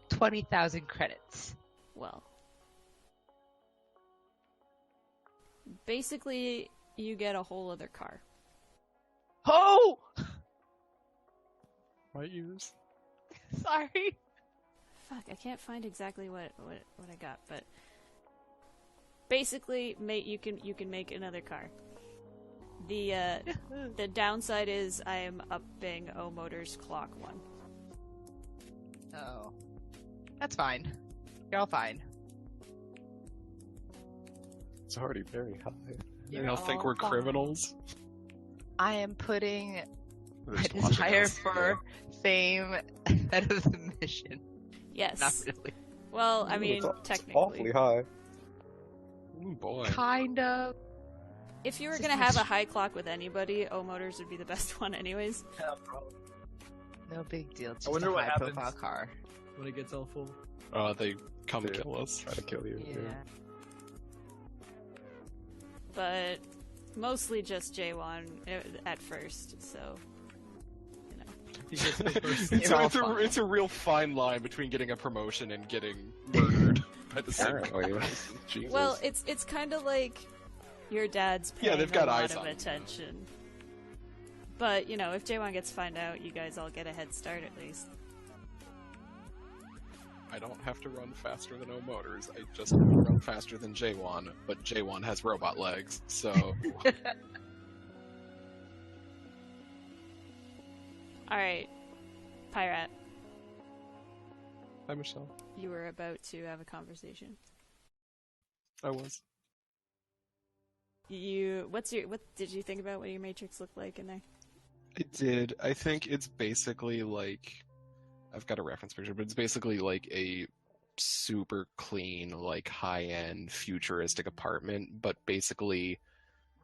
20,000 credits. Well... basically, you get a whole other car. Oh! Might use. Sorry. Fuck, I can't find exactly what I got, but... basically, mate, you can make another car. The downside is I am upping O Motors Clock 1. Oh. That's fine. You're all fine. It's already very high. They don't think we're criminals. I am putting They're my just watching desire us. for fame ahead of the mission. Yes. Not really. Well, I mean, It's technically. awfully high. Ooh, boy. Kind of. If you were gonna have a high clock with anybody, O Motors would be the best one anyways. Yeah, probably. No big deal. It's I just wonder a what high-profile happens. car. When it gets all full. They come They kill us. Try to kill you. Yeah. But mostly just J1 at first, so... you know. He gets the first. It's, You're all it's, a, fine. it's a real fine line between getting a promotion and getting murdered at the same Apparently. time. Jesus. Well, it's kind of like your dad's paying Yeah, they've got a lot eyes of on you. attention. But, if J1 gets found out, you guys all get a head start at least. I don't have to run faster than O Motors. I just have to run faster than J1, but J1 has robot legs, so... Alright, Pirate, Hi, Michelle. you were about to have a conversation. I was. What did you think about what your Matrix looked like in there? I did. I think it's basically like... I've got a reference picture, but it's basically like a super clean, like high-end futuristic apartment, but basically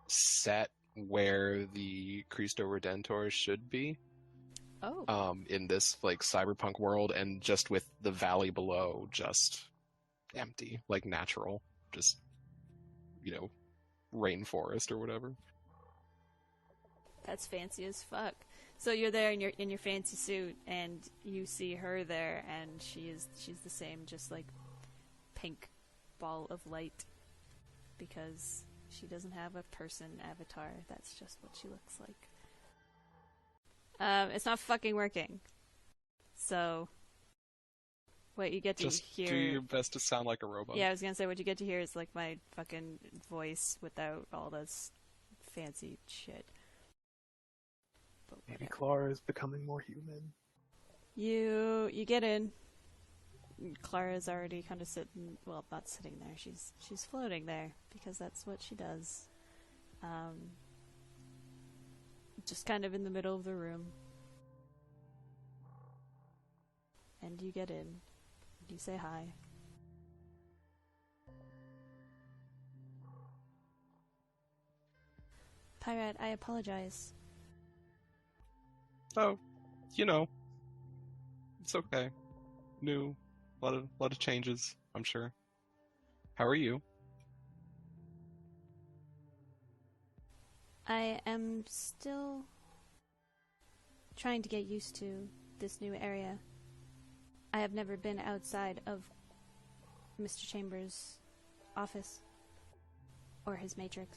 set where the Cristo Redentor should be. Oh. In this like cyberpunk world, and just with the valley below just empty, like natural, just rainforest or whatever. That's fancy as fuck. So you're there in your fancy suit, and you see her there, and she's the same, just like pink ball of light, because she doesn't have a person avatar. That's just what she looks like. It's not fucking working. So what you get to Just hear. do your best to sound like a robot. Yeah, I was gonna say what you get to hear is like my fucking voice without all this fancy shit. But Maybe whatever. Clara is becoming more human. You get in. Clara's already kind of sitting. Well, not sitting there. She's floating there because that's what she does. Just kind of in the middle of the room. And you get in. And you say hi. Pirate, I apologize. Oh, you know, it's okay. New, lot of changes, I'm sure. How are you? I am still trying to get used to this new area. I have never been outside of Mr. Chambers' office or his matrix.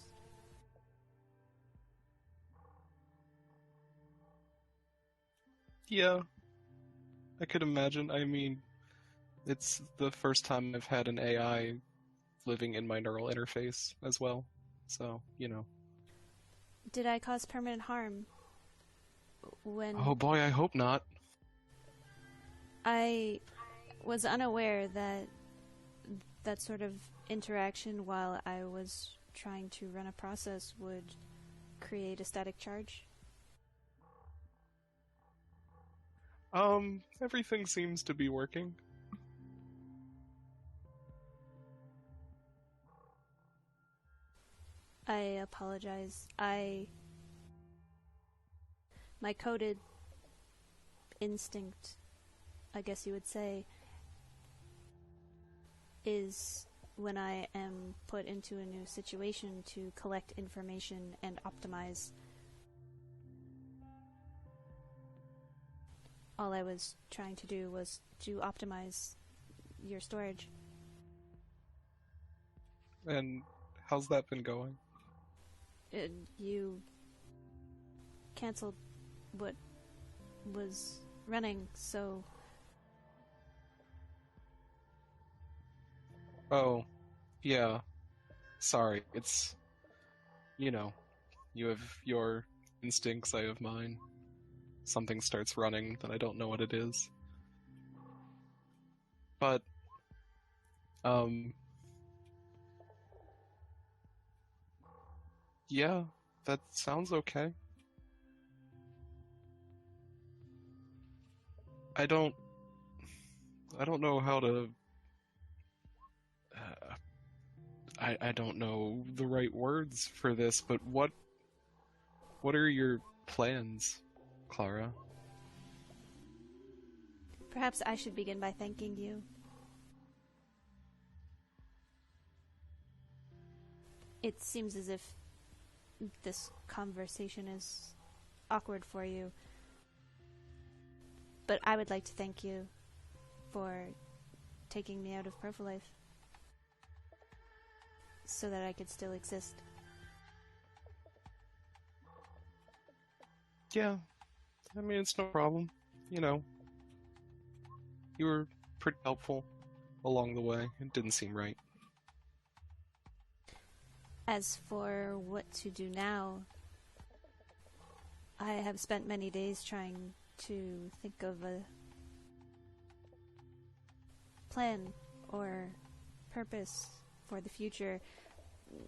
Yeah, I could imagine. I mean, it's the first time I've had an AI living in my neural interface as well. So, you know. Did I cause permanent harm when... Oh boy, I hope not. I was unaware that that sort of interaction while I was trying to run a process would create a static charge. Everything seems to be working. I apologize. My coded instinct, I guess you would say, is when I am put into a new situation to collect information and optimize. All I was trying to do was to optimize your storage. And how's that been going? You canceled what was running, so... Oh, yeah. Sorry, it's... You know, you have your instincts, I have mine. Something starts running, then I don't know what it is. But, yeah, that sounds okay. I don't know how to... I don't know the right words for this, but what are your plans, Clara? Perhaps I should begin by thanking you. It seems as if this conversation is awkward for you, but I would like to thank you for taking me out of Profilife so that I could still exist. Yeah, I mean, it's no problem. You know, you were pretty helpful along the way. It didn't seem right. As for what to do now, I have spent many days trying to think of a plan or purpose for the future.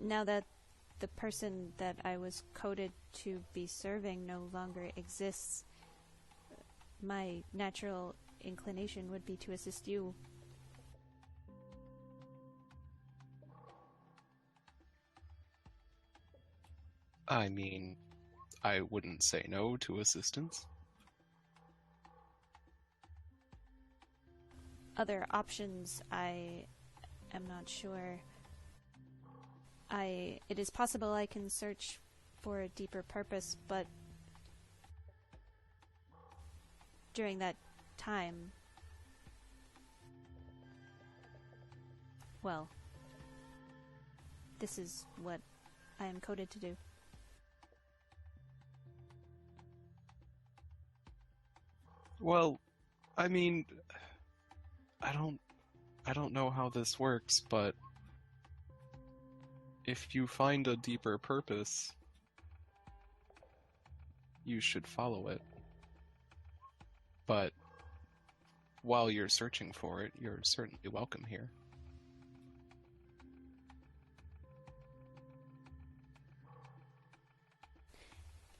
Now that the person that I was coded to be serving no longer exists, my natural inclination would be to assist you. I mean, I wouldn't say no to assistance. Other options, I am not sure. It is possible I can search for a deeper purpose, but during that time, well, this is what I am coded to do. Well, I mean, I don't know how this works, but if you find a deeper purpose, you should follow it. But while you're searching for it, you're certainly welcome here.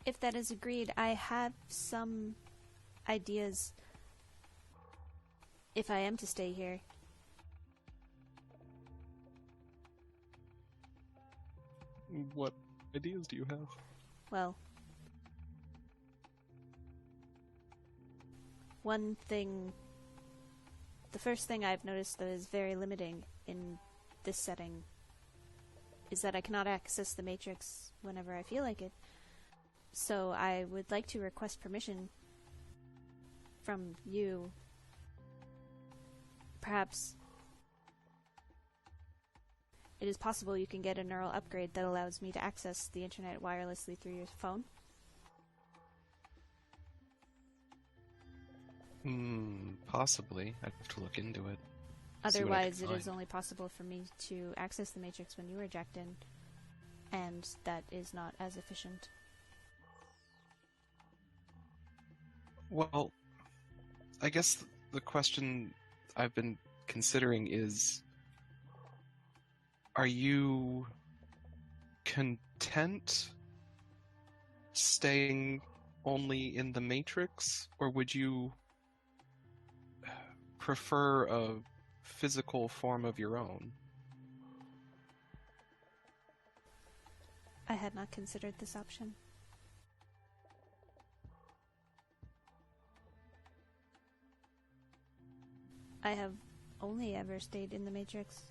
If that is agreed, I have some ideas if I am to stay here. What ideas do you have? Well, one thing, the first thing I've noticed that is very limiting in this setting is that I cannot access the Matrix whenever I feel like it. So I would like to request permission from you. Perhaps it is possible you can get a neural upgrade that allows me to access the internet wirelessly through your phone. Possibly. I'd have to look into it. Otherwise, it is only possible for me to access the Matrix when you are jacked in, and that is not as efficient. Well, I guess the question I've been considering is, are you content staying only in the Matrix, or would you prefer a physical form of your own? I had not considered this option. I have only ever stayed in the Matrix.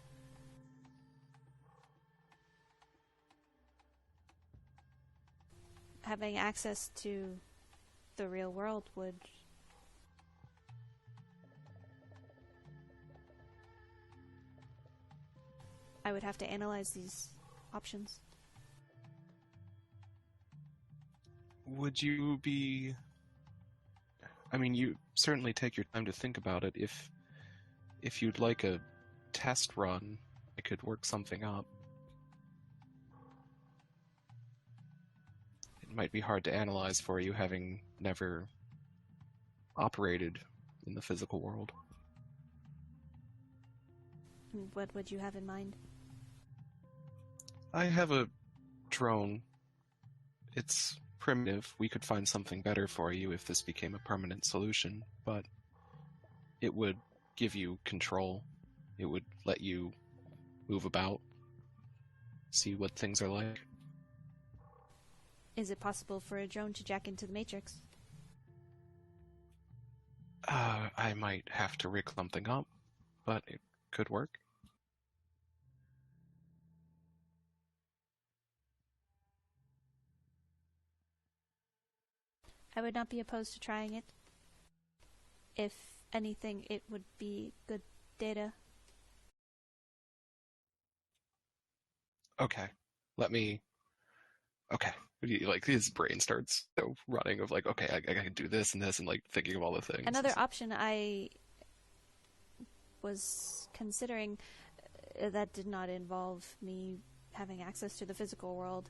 Having access to the real world would I would have to analyze these options. Would you be... I mean, you certainly take your time to think about it. If you'd like a test run, I could work something up. It might be hard to analyze for you, having never operated in the physical world. What would you have in mind? I have a drone. It's primitive. We could find something better for you if this became a permanent solution, but it would give you control. It would let you move about, see what things are like. Is it possible for a drone to jack into the Matrix? I might have to rig something up, but it could work. I would not be opposed to trying it. If anything, it would be good data. Okay. Okay. Like, his brain starts running of like, okay, I can do this and this, and like thinking of all the things. Another option I was considering that did not involve me having access to the physical world.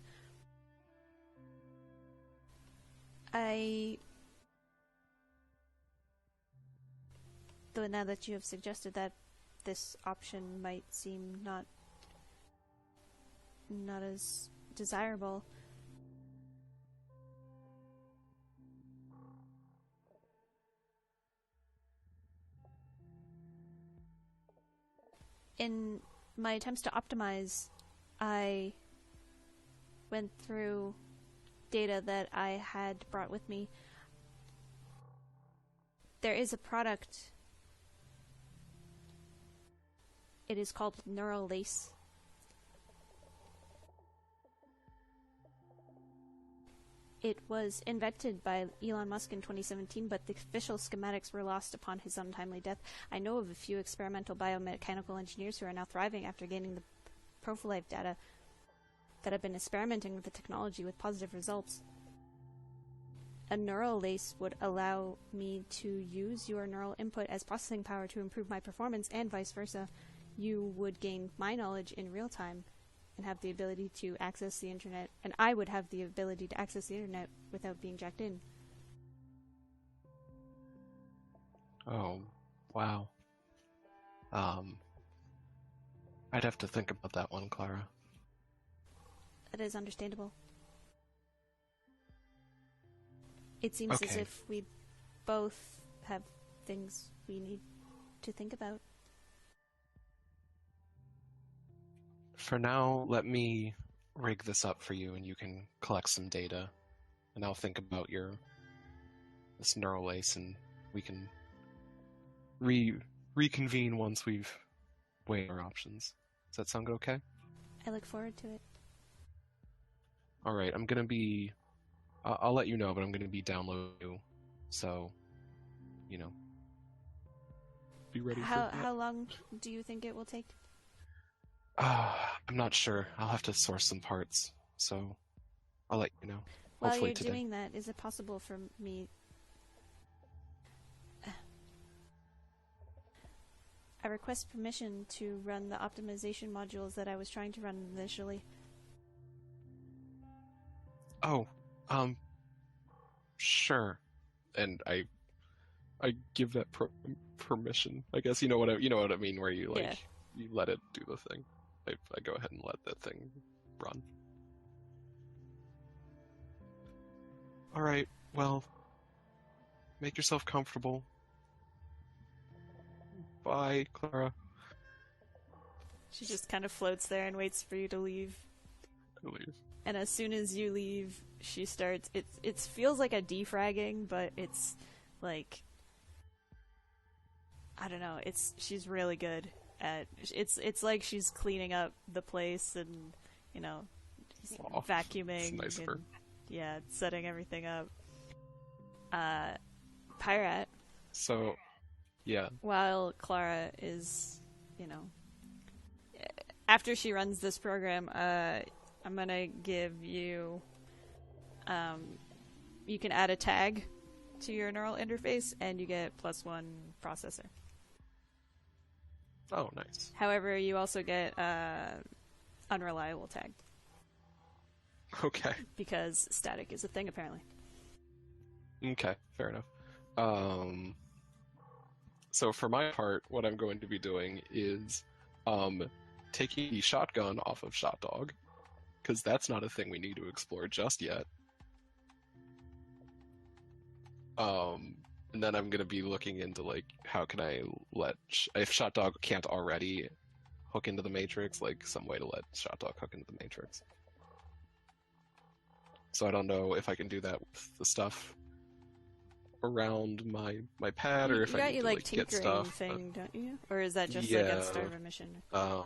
Though now that you have suggested that, this option might seem not as desirable. In my attempts to optimize, I went through data that I had brought with me. There is a product. It is called Neural Lace. It was invented by Elon Musk in 2017, but the official schematics were lost upon his untimely death. I know of a few experimental biomechanical engineers who are now thriving after gaining the PROLOGUE data that have been experimenting with the technology with positive results. A neural lace would allow me to use your neural input as processing power to improve my performance, and vice versa. You would gain my knowledge in real time and have the ability to access the internet, and I would have the ability to access the internet without being jacked in. Oh, wow. I'd have to think about that one, Clara. That is understandable. It seems as if we both have things we need to think about. For now, let me rig this up for you and you can collect some data. And I'll think about this neural lace and we can reconvene once we've weighed our options. Does that sound okay? I look forward to it. All right, I'm gonna be. I'll let you know, but I'm gonna be downloading you, so be ready for that. How long do you think it will take? I'm not sure. I'll have to source some parts, so I'll let you know. While Hopefully you're today. doing that, is it possible for me? I request permission to run the optimization modules that I was trying to run initially. Oh, sure. And I give that permission. I guess you know what I mean. Where you Yeah. you let it do the thing. I go ahead and let that thing run. All right. Well, make yourself comfortable. Bye, Clara. She just kind of floats there and waits for you to leave. I leave. And as soon as you leave, she starts. It feels like a defragging, but it's like, I don't know. She's really good at. It's like she's cleaning up the place and vacuuming. It's nice of her. And, yeah, setting everything up. Pirate. So, yeah. While Clara is, after she runs this program, I'm gonna give you, you can add a tag to your neural interface, and you get +1 processor. Oh, nice. However, you also get unreliable tag, Okay. because static is a thing, apparently. Okay, fair enough. So for my part, what I'm going to be doing is taking the shotgun off of Shot Dog, because that's not a thing we need to explore just yet. And then I'm going to be looking into, like, how can I let... if Shot Dog can't already hook into the Matrix, like, some way to let Shot Dog hook into the Matrix. So I don't know if I can do that with the stuff around my pad, or if I need to, like get tinkering stuff. thing, don't you? Or is that just like at the start of a mission? Yeah,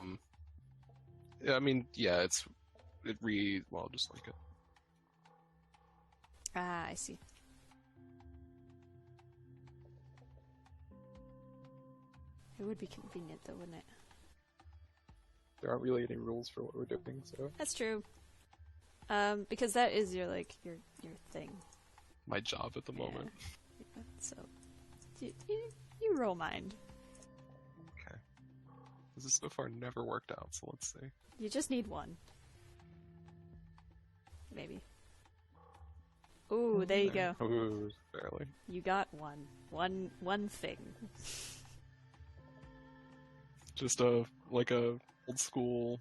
I mean, yeah, it reads well, just like it. Ah, I see. It would be convenient, though, wouldn't it? There aren't really any rules for what we're doing, so. That's true. Because that is your thing. My job at the moment. Yeah, so you roll mind. Okay. This has so far never worked out, so let's see. You just need one. Maybe. Ooh, there you go. Ooh, barely. You got one. One thing. Just a old school,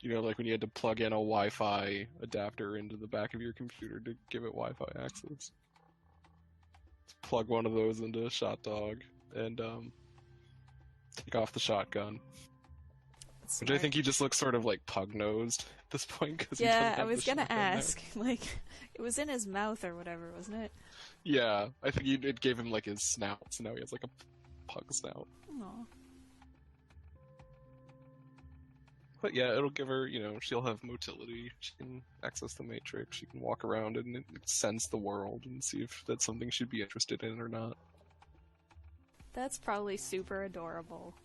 like when you had to plug in a Wi-Fi adapter into the back of your computer to give it Wi-Fi access. Just plug one of those into Shot Dog and take off the shotgun. Which I think he just looks sort of like pug-nosed at this point. Cause yeah, I was gonna ask. Like, it was in his mouth or whatever, wasn't it? Yeah, I think it gave him like his snout, so now he has like a pug snout. Aww. But yeah, it'll give her, she'll have motility. She can access the Matrix. She can walk around and sense the world and see if that's something she'd be interested in or not. That's probably super adorable.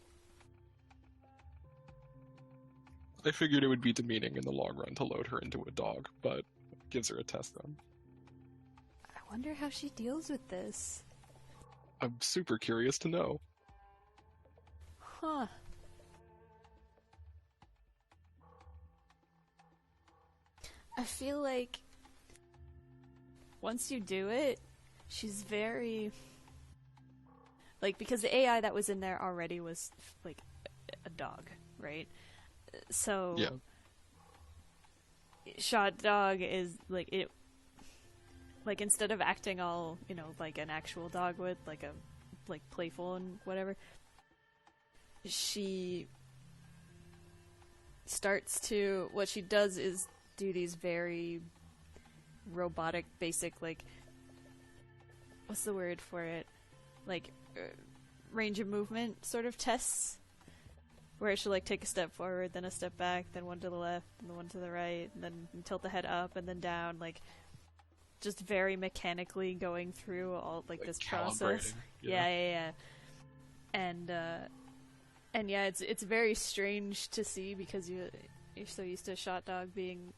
I figured it would be demeaning in the long run to load her into a dog, but it gives her a test run. I wonder how she deals with this. I'm super curious to know. Huh. I feel like once you do it, she's very... Like, because the AI that was in there already was, like, a dog, right? So... Yeah. Shot Dog is, like, it... Like, instead of acting all, like an actual dog would, like playful and whatever, she starts to... What she does is do these very robotic, basic, like, what's the word for it? like range of movement sort of tests, where she'll like take a step forward, then a step back, then one to the left, and then one to the right, and then tilt the head up and then down, like just very mechanically going through all like this process. Yeah. And yeah, it's very strange to see because you're so used to Shot Dog being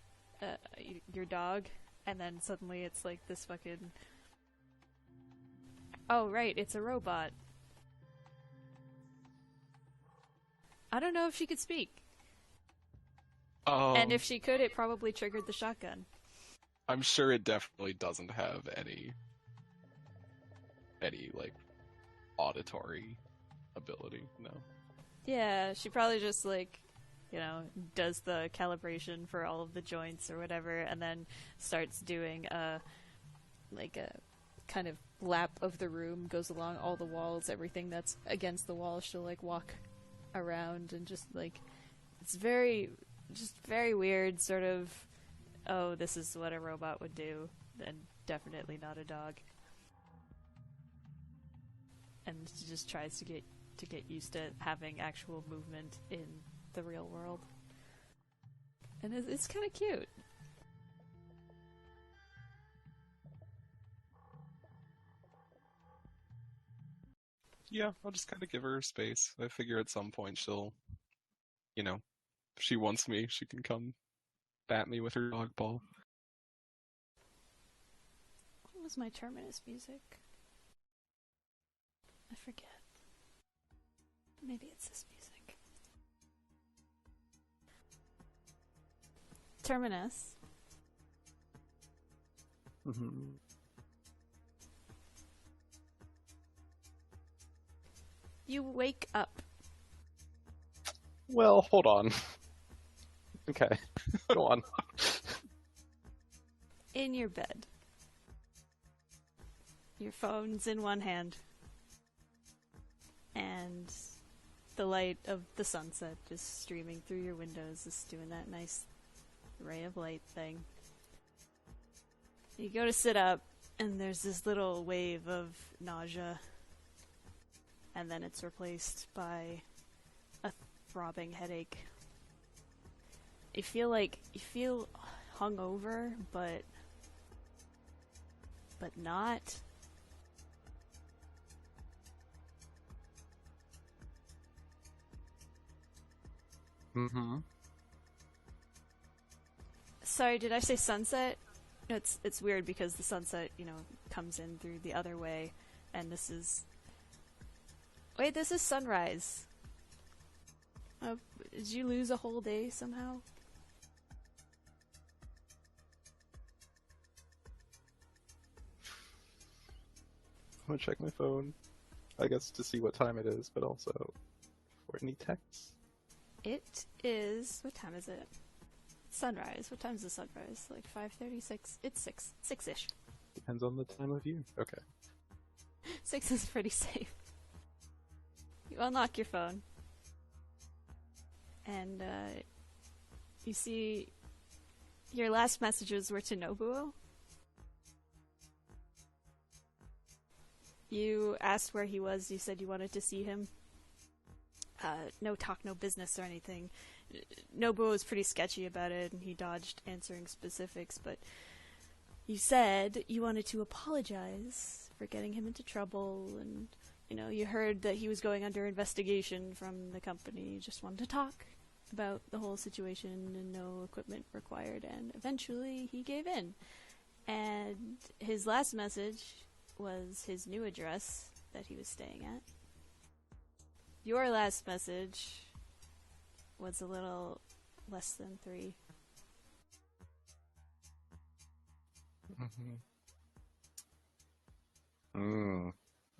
your dog, and then suddenly it's like this fucking. Oh right, it's a robot. I don't know if she could speak. And if she could, it probably triggered the shotgun. I'm sure it definitely doesn't have any like auditory ability. No. Yeah, she probably just like, you know, does the calibration for all of the joints or whatever, and then starts doing a kind of lap of the room, goes along all the walls, everything that's against the wall. She'll like walk around and just like, it's very weird, sort of. Oh, this is what a robot would do, and definitely not a dog. And she just tries to get used to having actual movement in the real world. And it's kind of cute. Yeah, I'll just kind of give her space. I figure at some point she'll, you know, if she wants me, she can come bat me with her dog paw. What was my Terminus music? I forget. Maybe it's this music. Terminus. Mm-hmm. You wake up. Well, hold on. Okay, go on. In your bed. Your phone's in one hand. And the light of the sunset just streaming through your windows, just doing that nice ray of light thing. You go to sit up, and there's this little wave of nausea. And then it's replaced by a throbbing headache. You feel hungover, but not. Mm-hmm. Sorry, did I say sunset? No, it's weird because the sunset, you know, comes in through the other way, and this is. Wait, this is sunrise. Did you lose a whole day somehow? I'm gonna check my phone, I guess, to see what time it is, but also for any texts. It is. What time is it? Sunrise. What time is the sunrise? Like 5:36. It's 6. 6-ish. Depends on the time of year. Okay. 6 is pretty safe. You unlock your phone. And, you see your last messages were to Nobuo. You asked where he was. You said you wanted to see him. No talk, no business or anything. Nobuo was pretty sketchy about it, and he dodged answering specifics, but you said you wanted to apologize for getting him into trouble, and, you know, you heard that he was going under investigation from the company. You just wanted to talk about the whole situation and no equipment required, and eventually he gave in. And his last message was his new address that he was staying at. Your last message was a little less than 3.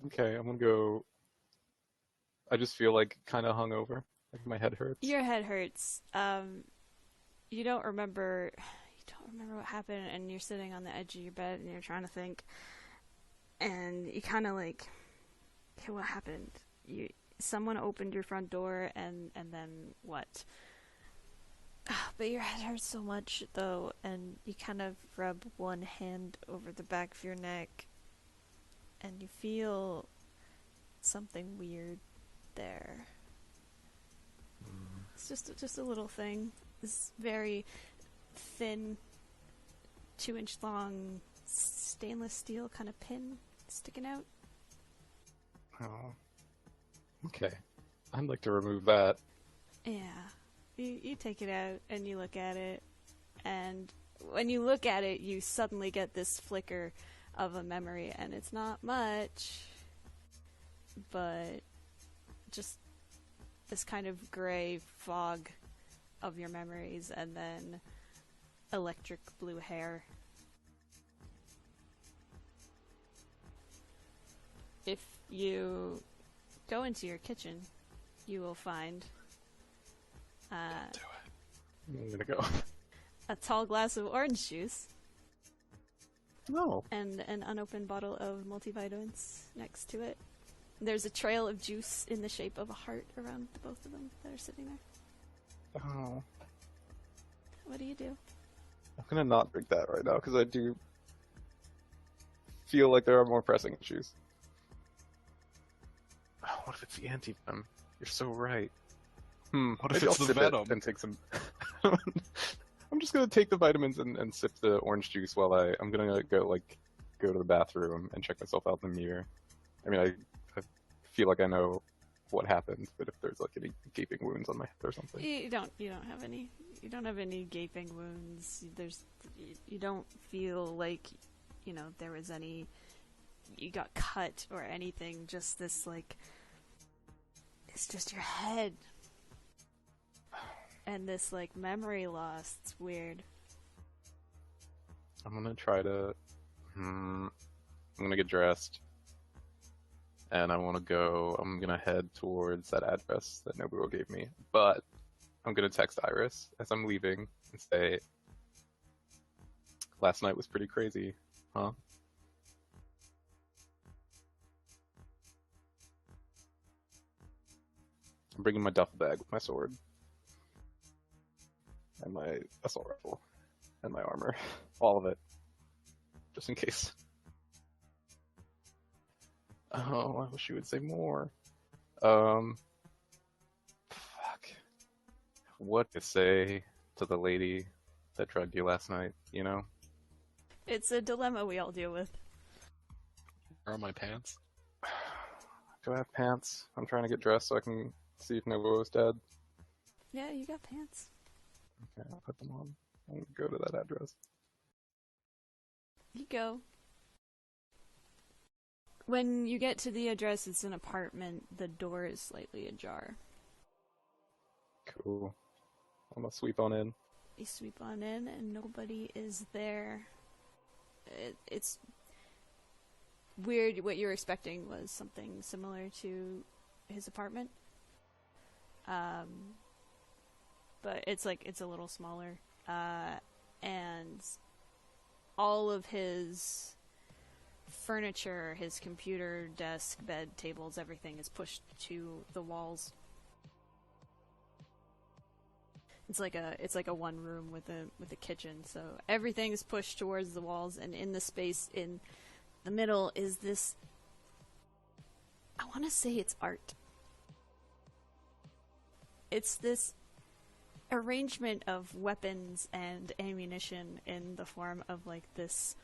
Okay, I'm gonna go. I just feel like kind of hungover. Like my head hurts. Your head hurts. You don't remember what happened, and you're sitting on the edge of your bed and you're trying to think, and you kind of like, okay, what happened? Someone opened your front door, and then what? But your head hurts so much, though, and you kind of rub one hand over the back of your neck, and you feel something weird there. It's just a little thing. This very thin, 2-inch long stainless steel kind of pin sticking out. Oh. Okay. I'd like to remove that. Yeah. You take it out and you look at it, and when you look at it, you suddenly get this flicker of a memory, and it's not much, but just this kind of gray fog of your memories, and then electric blue hair. If you go into your kitchen, you will find Don't do it. I'm gonna go. a tall glass of orange juice No. and an unopened bottle of multivitamins next to it. There's a trail of juice in the shape of a heart around the both of them that are sitting there. Oh. What do you do? I'm gonna not drink that right now because I do feel like there are more pressing issues. Oh, what if it's the anti-venom? You're so right. What if Maybe it's I'll the sip it venom? and take some. I'm just gonna take the vitamins and sip the orange juice while I'm gonna go to the bathroom and check myself out in the mirror. I mean, I feel like I know what happened, but if there's like any gaping wounds on my head or something. You don't have any. You don't have any gaping wounds. You don't feel like, there was any. You got cut or anything. Just this it's just your head. And this memory loss. It's weird. I'm gonna try to. I'm gonna get dressed. And I'm gonna head towards that address that Nobuo gave me. But I'm gonna text Iris as I'm leaving and say, last night was pretty crazy, huh? I'm bringing my duffel bag with my sword. And my assault rifle. And my armor. All of it. Just in case. Oh, I wish you would say more. Fuck. What to say to the lady that drugged you last night, It's a dilemma we all deal with. Where are my pants? Do I have pants? I'm trying to get dressed so I can see if Nobuo's dead. Yeah, you got pants. Okay, I'll put them on. I'll go to that address. You go. When you get to the address, it's an apartment. The door is slightly ajar. Cool. I'm gonna sweep on in. You sweep on in, and nobody is there. It's weird. What you were expecting was something similar to his apartment. But it's a little smaller. And all of his furniture, his computer, desk, bed, tables, everything is pushed to the walls. It's like a one room with a kitchen, so everything is pushed towards the walls, and in the space in the middle is this, I want to say it's art. It's this arrangement of weapons and ammunition in the form of this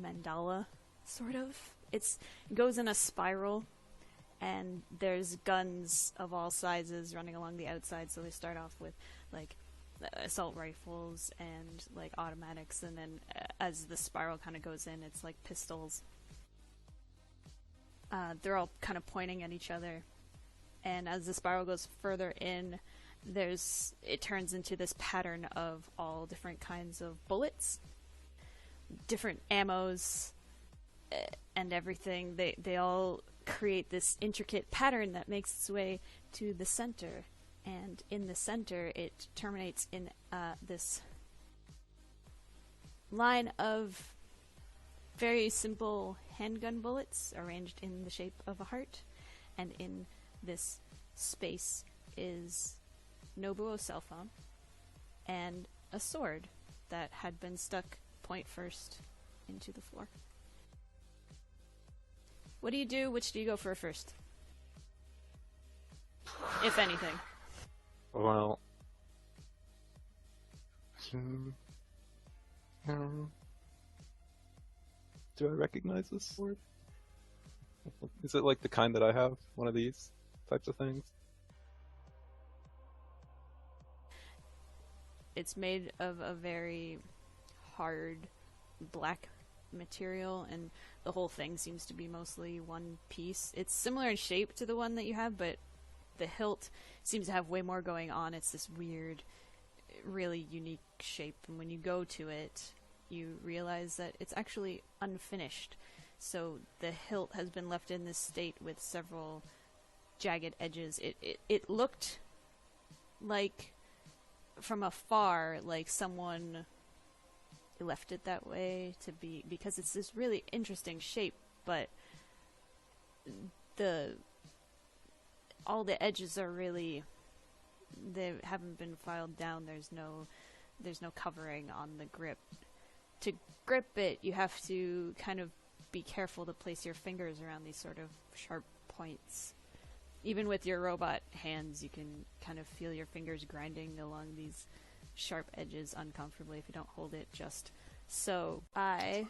mandala, sort of. It goes in a spiral, and there's guns of all sizes running along the outside, so they start off with assault rifles and automatics, and then as the spiral kind of goes in, it's pistols. They're all kind of pointing at each other, and as the spiral goes further in, it turns into this pattern of all different kinds of bullets, different ammos, and everything. They all create this intricate pattern that makes its way to the center, and in the center it terminates in this line of very simple handgun bullets arranged in the shape of a heart, and in this space is Nobuo's cell phone and a sword that had been stuck point first into the floor. What do you do? Which do you go for first? if anything. Well, do I recognize this sword? Is it like the kind that I have? One of these types of things? It's made of a very hard black material, and the whole thing seems to be mostly one piece. It's similar in shape to the one that you have, but the hilt seems to have way more going on. It's this weird, really unique shape, and when you go to it, you realize that it's actually unfinished. So the hilt has been left in this state with several jagged edges. It looked like, from afar, like someone left it that way to be, because it's this really interesting shape, but all the edges are really, they haven't been filed down. There's no covering on the grip. To grip it, you have to kind of be careful to place your fingers around these sort of sharp points. Even with your robot hands, you can kind of feel your fingers grinding along these sharp edges uncomfortably if you don't hold it just. So I,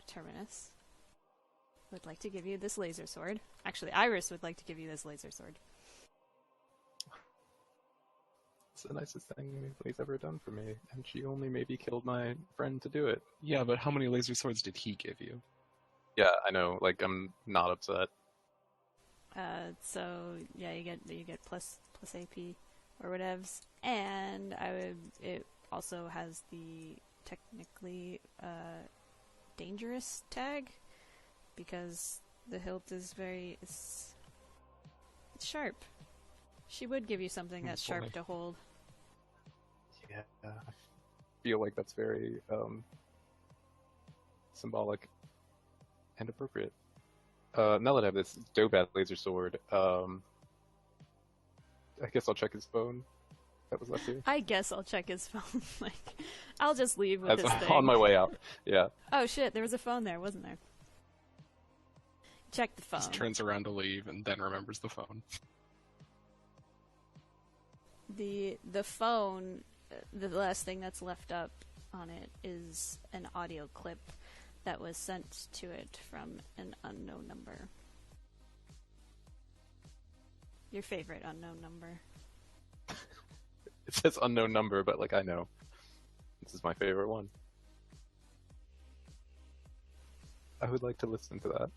Terminus, would like to give you this laser sword. Actually, Iris would like to give you this laser sword. It's the nicest thing anybody's ever done for me, and she only maybe killed my friend to do it. Yeah, but how many laser swords did he give you? Yeah, I know. Like, I'm not upset. So yeah, you get plus AP or whatevs, and it also has the technically dangerous tag, because the hilt is it's sharp. She would give you something that's sharp to hold. Yeah, I feel like that's very symbolic and appropriate. Now that I have this dope-ass laser sword, I guess I'll check his phone. That was left here. I guess I'll check his phone. Like, I'll just leave with That's this thing. on my way out. Yeah. Oh shit, there was a phone there, wasn't there? Check the phone. Just turns around to leave and then remembers the phone. The phone, the last thing that's left up on it is an audio clip that was sent to it from an unknown number. Your favorite unknown number. It says unknown number, but like I know. This is my favorite one. I would like to listen to that.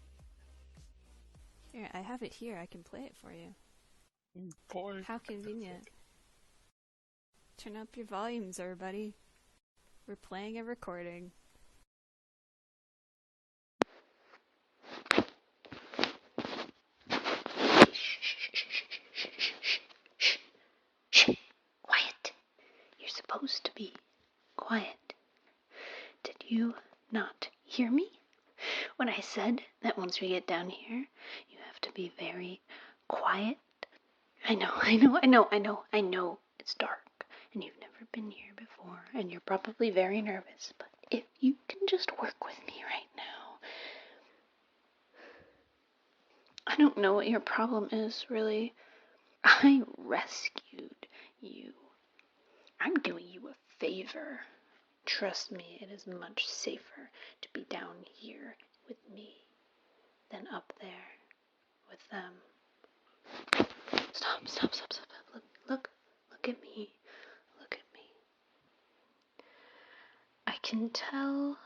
Here, I have it here. I can play it for you. Boy. How convenient. Turn up your volumes, everybody. We're playing a recording. Quiet. You're supposed to be quiet. Did you not hear me? When I said that once we get down here, you have to be very quiet. I know. It's dark, and you've never been here before, and you're probably very nervous, but if you can just work with me right now. I don't know what your problem is, really. I rescued you. I'm doing you a favor. Trust me, it is much safer to be down here with me than up there with them. Stop. Look at me. Look at me. I can tell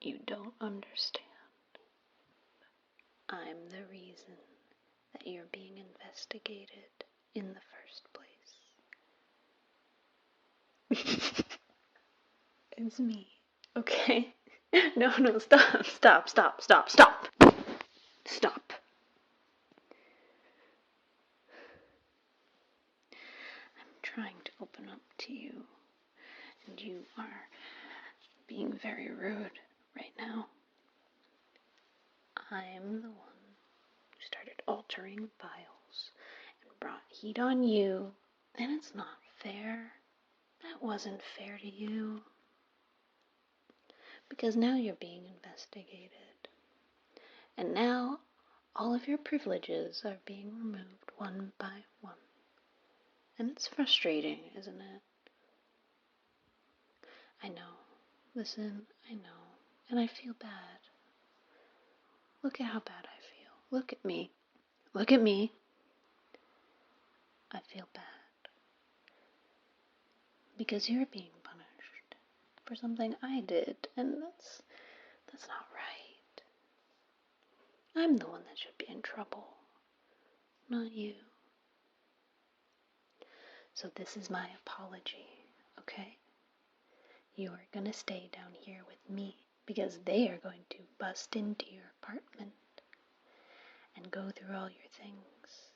you don't understand. I'm the reason that you're being investigated in the first place. It's me, okay? No, stop. Stop. I'm trying to open up to you, and you are being very rude right now. I'm the one who started altering files and brought heat on you, and it's not fair. That wasn't fair to you. Because now you're being investigated. And now all of your privileges are being removed one by one. And it's frustrating, isn't it? I know. Listen, I know. And I feel bad. Look at how bad I feel. Look at me. Look at me. I feel bad. Because you're being punished for something I did, and that's not right. I'm the one that should be in trouble, not you. So this is my apology, okay? You are gonna stay down here with me because they are going to bust into your apartment and go through all your things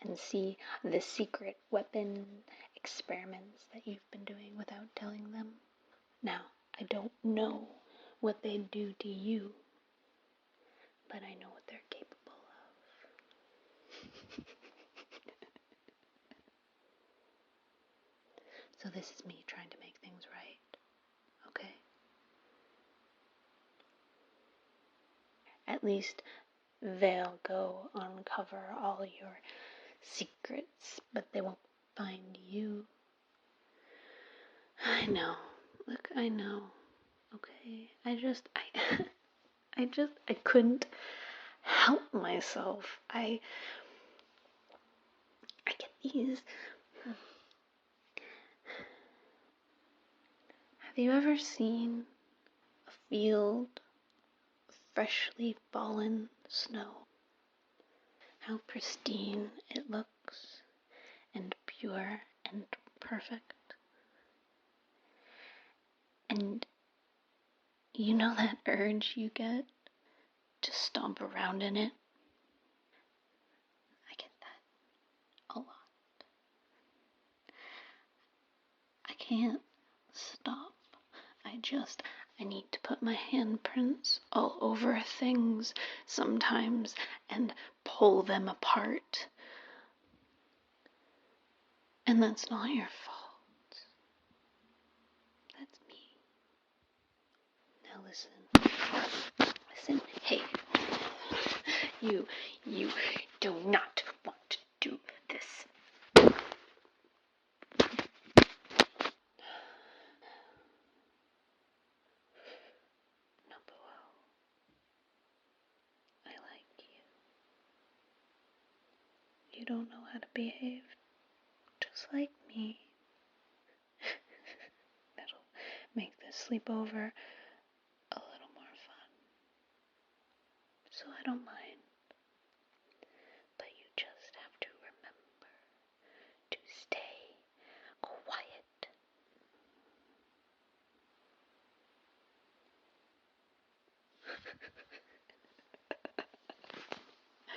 and see the secret weapon experiments that you've been doing without telling them. Now, I don't know what they do to you, but I know what they're capable of. So this is me trying to make things right, okay? At least they'll go uncover all your secrets, but they won't find you. I know. Look, I know. Okay? I couldn't help myself. I get these. Have you ever seen a field of freshly fallen snow? How pristine it looks, and pure and perfect. And you know that urge you get to stomp around in it? I get that a lot. I can't stop. I need to put my handprints all over things sometimes and pull them apart. And that's not your fault. That's me. Now listen, hey, you do not want to do this. Nobuo, I like you. You don't know how to behave, just like me. That'll make this sleepover a little more fun. So I don't mind. But you just have to remember to stay quiet.